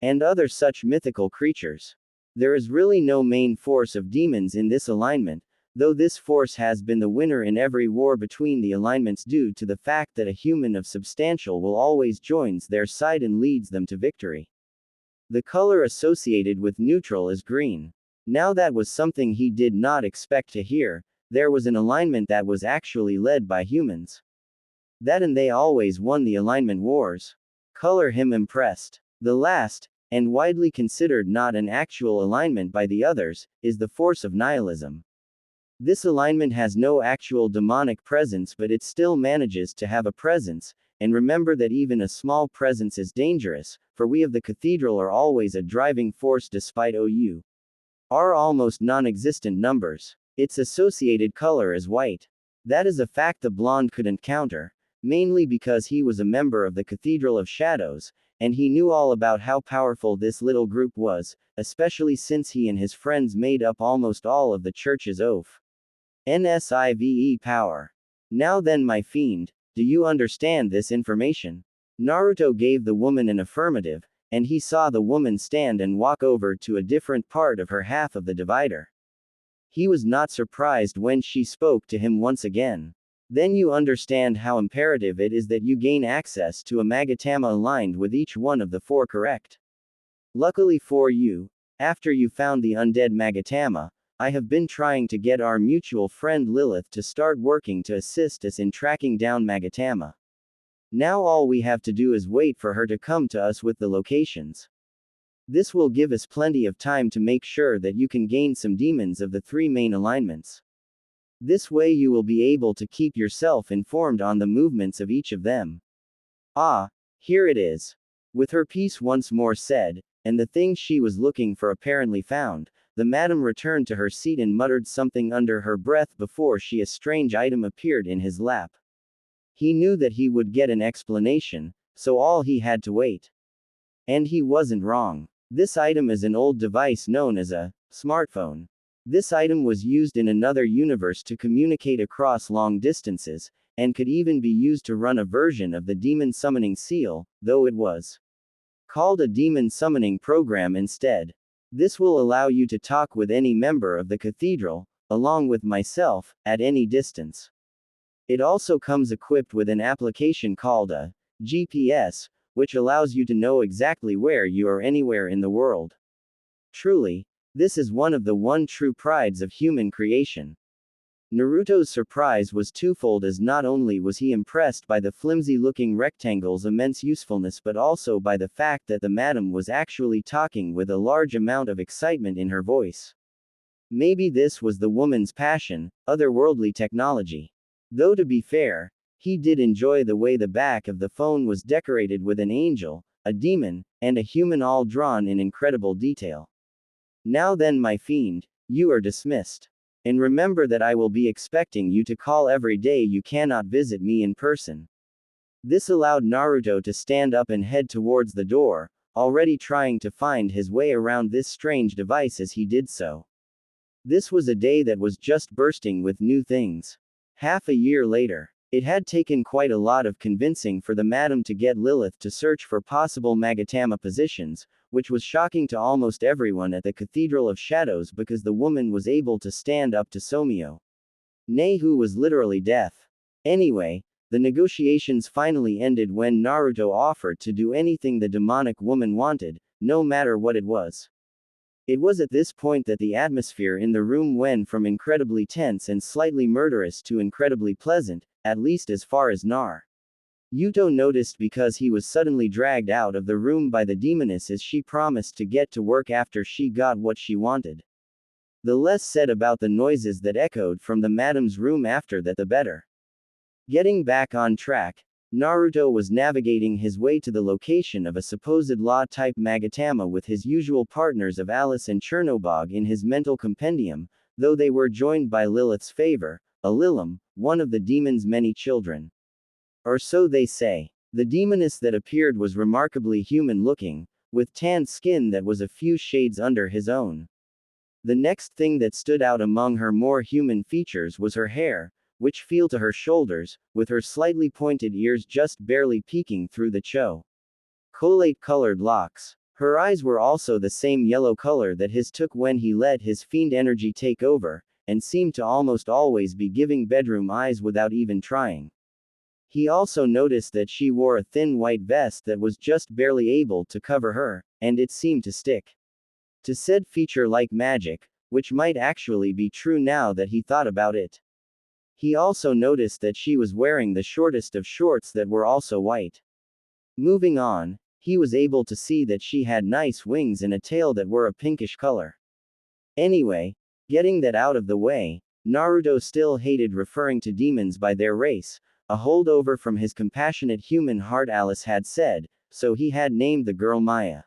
and other such mythical creatures. There is really no main force of demons in this alignment, though this force has been the winner in every war between the alignments due to the fact that a human of substantial will always joins their side and leads them to victory. The color associated with neutral is green. Now that was something he did not expect to hear. There was an alignment that was actually led by humans. That and they always won the alignment wars. Color him impressed. The last, and widely considered not an actual alignment by the others, is the force of nihilism. This alignment has no actual demonic presence, but it still manages to have a presence, and remember that even a small presence is dangerous, for we of the cathedral are always a driving force despite our almost non-existent numbers. Its associated color is white. That is a fact the blonde couldn't counter, mainly because he was a member of the Cathedral of Shadows, and he knew all about how powerful this little group was, especially since he and his friends made up almost all of the church's NSIVE power. Now then, my fiend, do you understand this information? Naruto gave the woman an affirmative, and he saw the woman stand and walk over to a different part of her half of the divider. He was not surprised when she spoke to him once again. Then you understand how imperative it is that you gain access to a Magatama aligned with each one of the four correct. Luckily for you, after you found the undead Magatama, I have been trying to get our mutual friend Lilith to start working to assist us in tracking down Magatama. Now all we have to do is wait for her to come to us with the locations. This will give us plenty of time to make sure that you can gain some demons of the three main alignments. This way you will be able to keep yourself informed on the movements of each of them. Ah, here it is. With her piece once more said, and the thing she was looking for apparently found, the madam returned to her seat and muttered something under her breath before a strange item appeared in his lap. He knew that he would get an explanation, so all he had to wait. And he wasn't wrong. This item is an old device known as a smartphone. This item was used in another universe to communicate across long distances, and could even be used to run a version of the demon summoning seal, though it was called a demon summoning program instead. This will allow you to talk with any member of the cathedral, along with myself, at any distance. It also comes equipped with an application called a GPS, which allows you to know exactly where you are anywhere in the world. Truly, this is one of the true prides of human creation. Naruto's surprise was twofold, as not only was he impressed by the flimsy-looking rectangle's immense usefulness, but also by the fact that the madam was actually talking with a large amount of excitement in her voice. Maybe this was the woman's passion, otherworldly technology. Though to be fair, he did enjoy the way the back of the phone was decorated with an angel, a demon, and a human, all drawn in incredible detail. Now then, my fiend, you are dismissed. And remember that I will be expecting you to call every day you cannot visit me in person. This allowed Naruto to stand up and head towards the door, already trying to find his way around this strange device as he did so. This was a day that was just bursting with new things. Half a year later, it had taken quite a lot of convincing for the madam to get Lilith to search for possible Magatama positions, which was shocking to almost everyone at the Cathedral of Shadows because the woman was able to stand up to Somio, who was literally deaf. Anyway, the negotiations finally ended when Naruto offered to do anything the demonic woman wanted, no matter what it was. It was at this point that the atmosphere in the room went from incredibly tense and slightly murderous to incredibly pleasant, at least as far as Yuto noticed, because he was suddenly dragged out of the room by the demoness as she promised to get to work after she got what she wanted. The less said about the noises that echoed from the madam's room after that, the better. Getting back on track, Naruto was navigating his way to the location of a supposed law-type Magatama with his usual partners of Alice and Chernobog in his mental compendium, though they were joined by Lilith's favor, a Lilim, one of the demon's many children. Or so they say. The demoness that appeared was remarkably human-looking, with tanned skin that was a few shades under his own. The next thing that stood out among her more human features was her hair, which fell to her shoulders, with her slightly pointed ears just barely peeking through the chocolate-colored locks. Her eyes were also the same yellow color that his took when he let his fiend energy take over, and seemed to almost always be giving bedroom eyes without even trying. He also noticed that she wore a thin white vest that was just barely able to cover her, and it seemed to stick to said feature like magic, which might actually be true now that he thought about it. He also noticed that she was wearing the shortest of shorts that were also white. Moving on, he was able to see that she had nice wings and a tail that were a pinkish color. Anyway, getting that out of the way, Naruto still hated referring to demons by their race, a holdover from his compassionate human heart Alice had said, so he had named the girl Maya.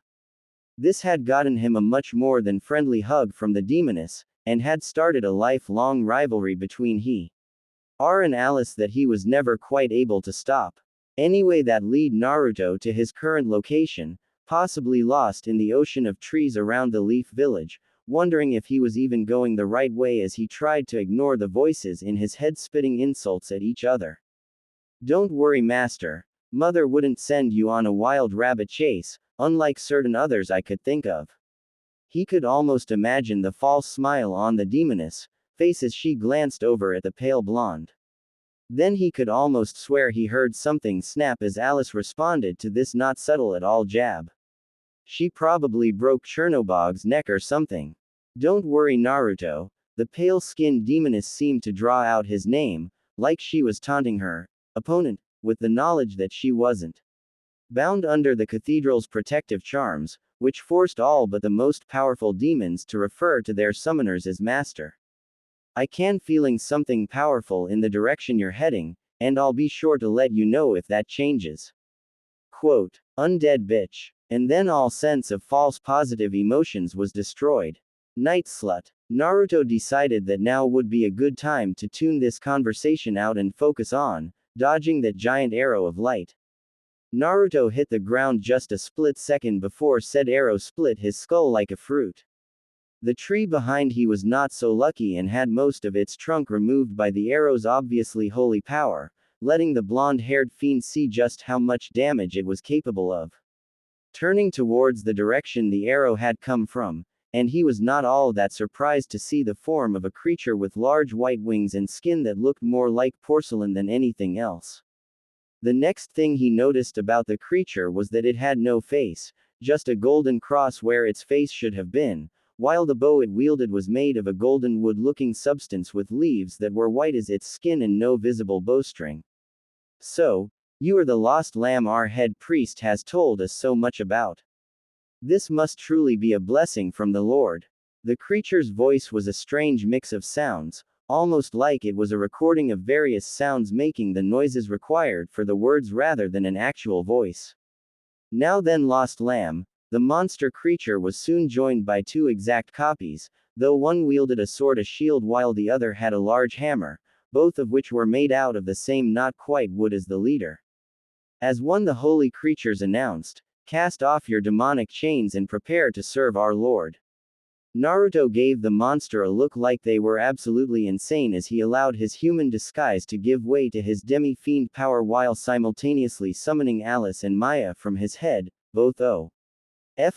This had gotten him a much more than friendly hug from the demoness, and had started a lifelong rivalry between he and Alice that he was never quite able to stop. Anyway, that lead Naruto to his current location, possibly lost in the ocean of trees around the Leaf Village, wondering if he was even going the right way as he tried to ignore the voices in his head spitting insults at each other. Don't worry, master. Mother wouldn't send you on a wild rabbit chase, unlike certain others I could think of. He could almost imagine the false smile on the demoness face as she glanced over at the pale blonde. Then he could almost swear he heard something snap as Alice responded to this not subtle at all jab. She probably broke Chernobog's neck or something. Don't worry, Naruto. The pale-skinned demoness seemed to draw out his name, like she was taunting her opponent, with the knowledge that she wasn't bound under the cathedral's protective charms, which forced all but the most powerful demons to refer to their summoners as master. I can feeling something powerful in the direction you're heading, and I'll be sure to let you know if that changes. Quote, undead bitch. And then all sense of false positive emotions was destroyed. Night slut. Naruto decided that now would be a good time to tune this conversation out and focus on dodging that giant arrow of light. Naruto hit the ground just a split second before said arrow split his skull like a fruit. The tree behind he was not so lucky and had most of its trunk removed by the arrow's obviously holy power, letting the blonde-haired fiend see just how much damage it was capable of. Turning towards the direction the arrow had come from, and he was not all that surprised to see the form of a creature with large white wings and skin that looked more like porcelain than anything else. The next thing he noticed about the creature was that it had no face, just a golden cross where its face should have been, while the bow it wielded was made of a golden wood-looking substance with leaves that were white as its skin and no visible bowstring. So, you are the lost lamb our head priest has told us so much about. This must truly be a blessing from the Lord. The creature's voice was a strange mix of sounds, almost like it was a recording of various sounds making the noises required for the words rather than an actual voice. Now then, lost lamb, the monster creature was soon joined by two exact copies, though one wielded a sword a shield while the other had a large hammer, both of which were made out of the same not quite wood as the leader. As one the holy creatures announced, cast off your demonic chains and prepare to serve our Lord. Naruto gave the monster a look like they were absolutely insane as he allowed his human disguise to give way to his demi-fiend power while simultaneously summoning Alice and Maya from his head, both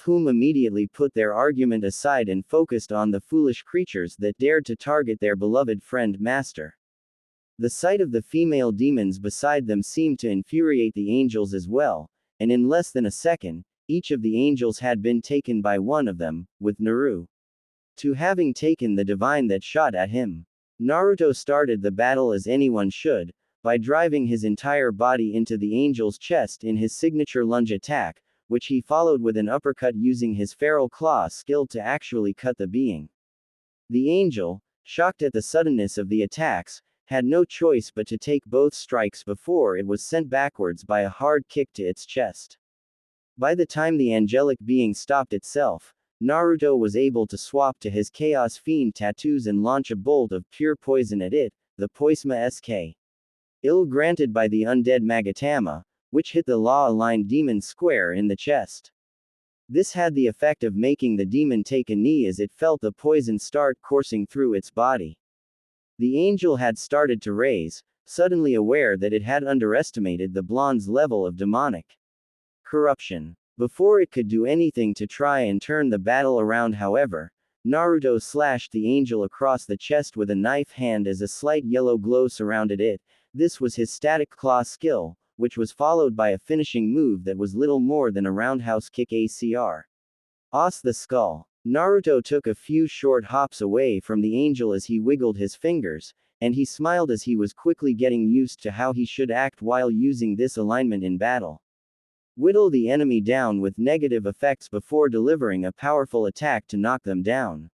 whom immediately put their argument aside and focused on the foolish creatures that dared to target their beloved friend master. The sight of the female demons beside them seemed to infuriate the angels as well, and in less than a second, each of the angels had been taken by one of them, with Naruto having taken the divine that shot at him. Naruto started the battle as anyone should, by driving his entire body into the angel's chest in his signature lunge attack, which he followed with an uppercut using his feral claw skill to actually cut the being. The angel, shocked at the suddenness of the attacks, had no choice but to take both strikes before it was sent backwards by a hard kick to its chest. By the time the angelic being stopped itself, Naruto was able to swap to his Chaos Fiend tattoos and launch a bolt of pure poison at it, the Poisma SK. Ill granted by the undead Magatama, which hit the law-aligned demon square in the chest. This had the effect of making the demon take a knee as it felt the poison start coursing through its body. The angel had started to raise, suddenly aware that it had underestimated the blonde's level of demonic corruption. Before it could do anything to try and turn the battle around, however, Naruto slashed the angel across the chest with a knife hand as a slight yellow glow surrounded it. This was his static claw skill, which was followed by a finishing move that was little more than a roundhouse kick ACR. Os the skull. Naruto took a few short hops away from the angel as he wiggled his fingers, and he smiled as he was quickly getting used to how he should act while using this alignment in battle. Whittle the enemy down with negative effects before delivering a powerful attack to knock them down.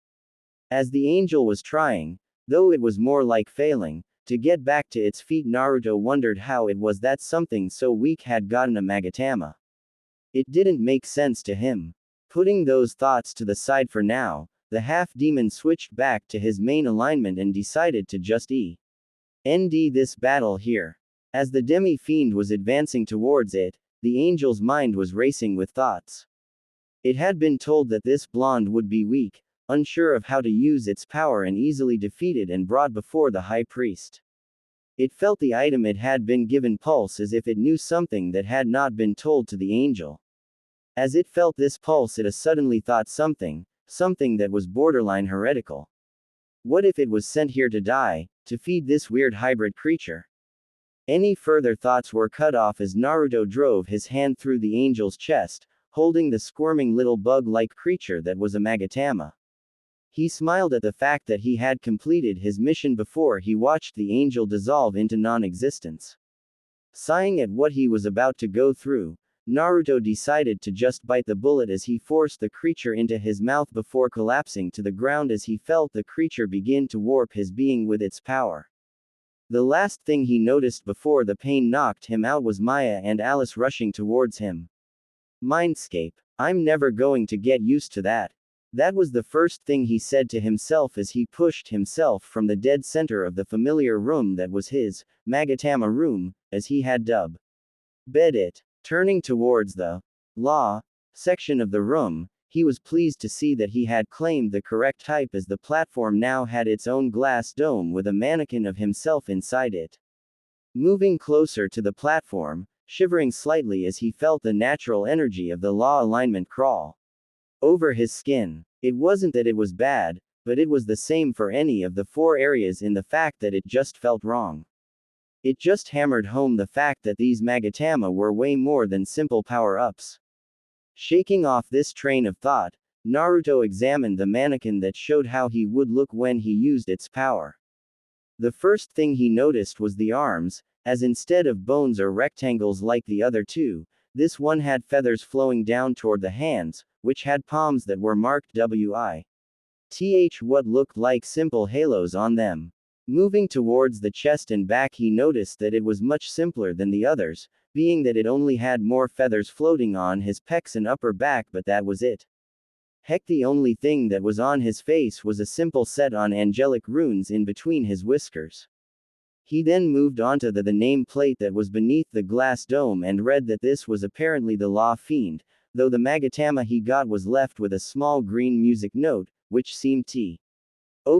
As the angel was trying, though it was more like failing, to get back to its feet, Naruto wondered how it was that something so weak had gotten a Magatama. It didn't make sense to him. Putting those thoughts to the side for now, the half-demon switched back to his main alignment and decided to just end this battle here. As the demi-fiend was advancing towards it, the angel's mind was racing with thoughts. It had been told that this blonde would be weak, unsure of how to use its power, and easily defeated and brought before the high priest. It felt the item it had been given pulse as if it knew something that had not been told to the angel. As it felt this pulse, it suddenly thought something that was borderline heretical. What if it was sent here to die, to feed this weird hybrid creature? Any further thoughts were cut off as Naruto drove his hand through the angel's chest, holding the squirming little bug-like creature that was a Magatama. He smiled at the fact that he had completed his mission before he watched the angel dissolve into non-existence. Sighing at what he was about to go through, Naruto decided to just bite the bullet as he forced the creature into his mouth before collapsing to the ground as he felt the creature begin to warp his being with its power. The last thing he noticed before the pain knocked him out was Maya and Alice rushing towards him. Mindscape. I'm never going to get used to that. That was the first thing he said to himself as he pushed himself from the dead center of the familiar room that was his Magatama room, as he had dubbed it. Turning towards the law section of the room, he was pleased to see that he had claimed the correct type as the platform now had its own glass dome with a mannequin of himself inside it. Moving closer to the platform, shivering slightly as he felt the natural energy of the law alignment crawl over his skin. It wasn't that it was bad, but it was the same for any of the 4 areas in the fact that it just felt wrong. It just hammered home the fact that these Magatama were way more than simple power-ups. Shaking off this train of thought, Naruto examined the mannequin that showed how he would look when he used its power. The first thing he noticed was the arms, as instead of bones or rectangles like the other 2, this one had feathers flowing down toward the hands, which had palms that were marked with what looked like simple halos on them. Moving towards the chest and back, he noticed that it was much simpler than the others, being that it only had more feathers floating on his pecs and upper back, but that was it. Heck, the only thing that was on his face was a simple set on angelic runes in between his whiskers. He then moved onto the name plate that was beneath the glass dome and read that this was apparently the Law Fiend, though the Magatama he got was left with a small green music note, which seemed to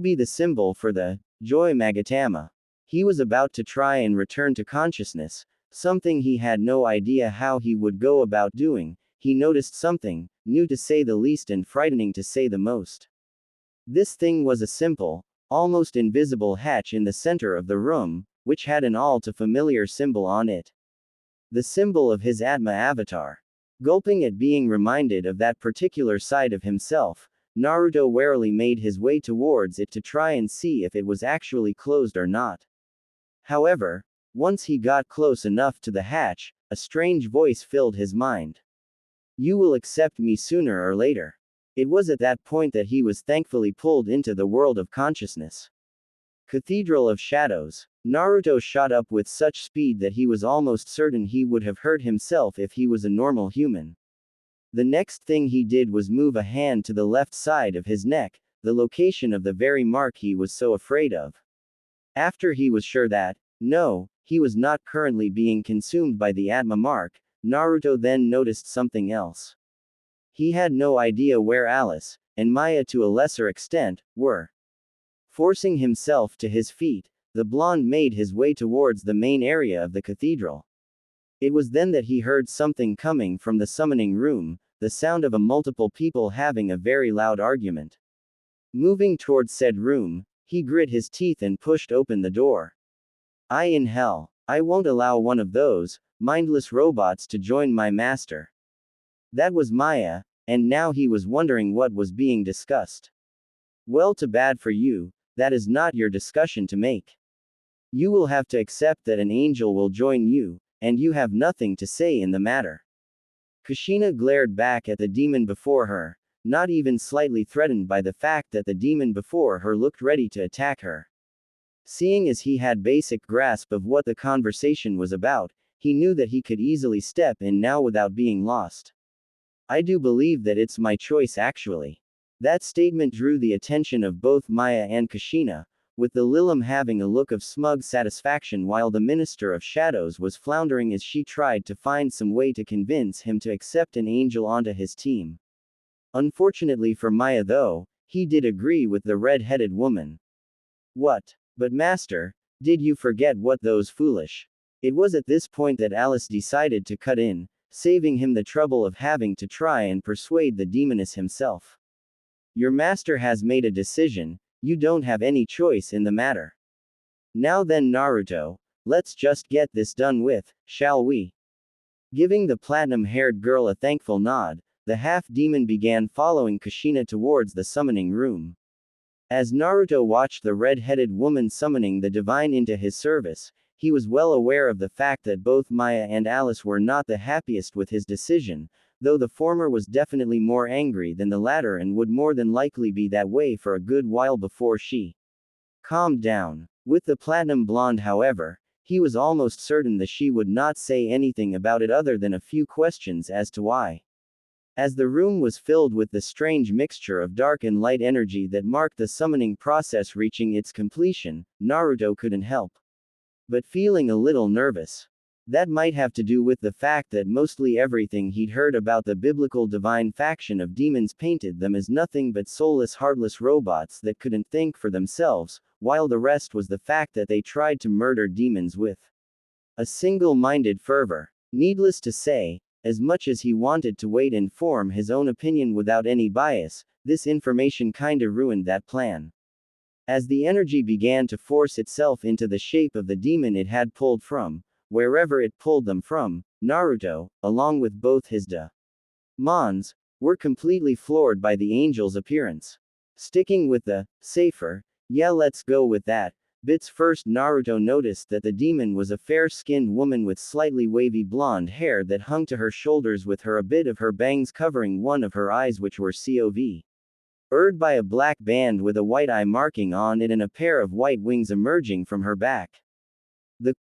be the symbol for the Joy Magatama. He was about to try and return to consciousness, something he had no idea how he would go about doing. He noticed something, new to say the least and frightening to say the most. This thing was a simple, almost invisible hatch in the center of the room, which had an all-too-familiar symbol on it. The symbol of his Atma avatar. Gulping at being reminded of that particular side of himself, Naruto warily made his way towards it to try and see if it was actually closed or not. However, once he got close enough to the hatch, a strange voice filled his mind. You will accept me sooner or later. It was at that point that he was thankfully pulled into the world of consciousness. Cathedral of Shadows. Naruto shot up with such speed that he was almost certain he would have hurt himself if he was a normal human. The next thing he did was move a hand to the left side of his neck, the location of the very mark he was so afraid of. After he was sure that, no, he was not currently being consumed by the Atma mark, Naruto then noticed something else. He had no idea where Alice, and Maya to a lesser extent, were. Forcing himself to his feet, the blonde made his way towards the main area of the cathedral. It was then that he heard something coming from the summoning room, the sound of multiple people having a very loud argument. Moving towards said room, he grit his teeth and pushed open the door. In hell. I won't allow one of those mindless robots to join my master. That was Maya, and now he was wondering what was being discussed. Well, too bad for you, that is not your discussion to make. You will have to accept that an angel will join you, and you have nothing to say in the matter. Kushina glared back at the demon before her, not even slightly threatened by the fact that the demon before her looked ready to attack her. Seeing as he had basic grasp of what the conversation was about, he knew that he could easily step in now without being lost. I do believe that it's my choice actually. That statement drew the attention of both Maya and Kushina, with the Lilim having a look of smug satisfaction while the Minister of Shadows was floundering as she tried to find some way to convince him to accept an angel onto his team. Unfortunately for Maya though, he did agree with the red-headed woman. What? But Master, did you forget what those foolish? It was at this point that Alice decided to cut in, saving him the trouble of having to try and persuade the demoness himself. Your master has made a decision, you don't have any choice in the matter. Now then Naruto, let's just get this done with, shall we? Giving the platinum-haired girl a thankful nod, the half-demon began following Kushina towards the summoning room. As Naruto watched the red-headed woman summoning the divine into his service, he was well aware of the fact that both Maya and Alice were not the happiest with his decision, though the former was definitely more angry than the latter and would more than likely be that way for a good while before she calmed down. With the platinum blonde however, he was almost certain that she would not say anything about it other than a few questions as to why. As the room was filled with the strange mixture of dark and light energy that marked the summoning process reaching its completion, Naruto couldn't help but feeling a little nervous. That might have to do with the fact that mostly everything he'd heard about the biblical divine faction of demons painted them as nothing but soulless heartless robots that couldn't think for themselves, while the rest was the fact that they tried to murder demons with a single-minded fervor. Needless to say, as much as he wanted to wait and form his own opinion without any bias, this information kinda ruined that plan. As the energy began to force itself into the shape of the demon it had pulled from, wherever it pulled them from, Naruto, along with both his demons, were completely floored by the angel's appearance. Sticking with the safer, yeah let's go with that, bits first Naruto noticed that the demon was a fair-skinned woman with slightly wavy blonde hair that hung to her shoulders with a bit of her bangs covering one of her eyes which were covered by a black band with a white eye marking on it and a pair of white wings emerging from her back.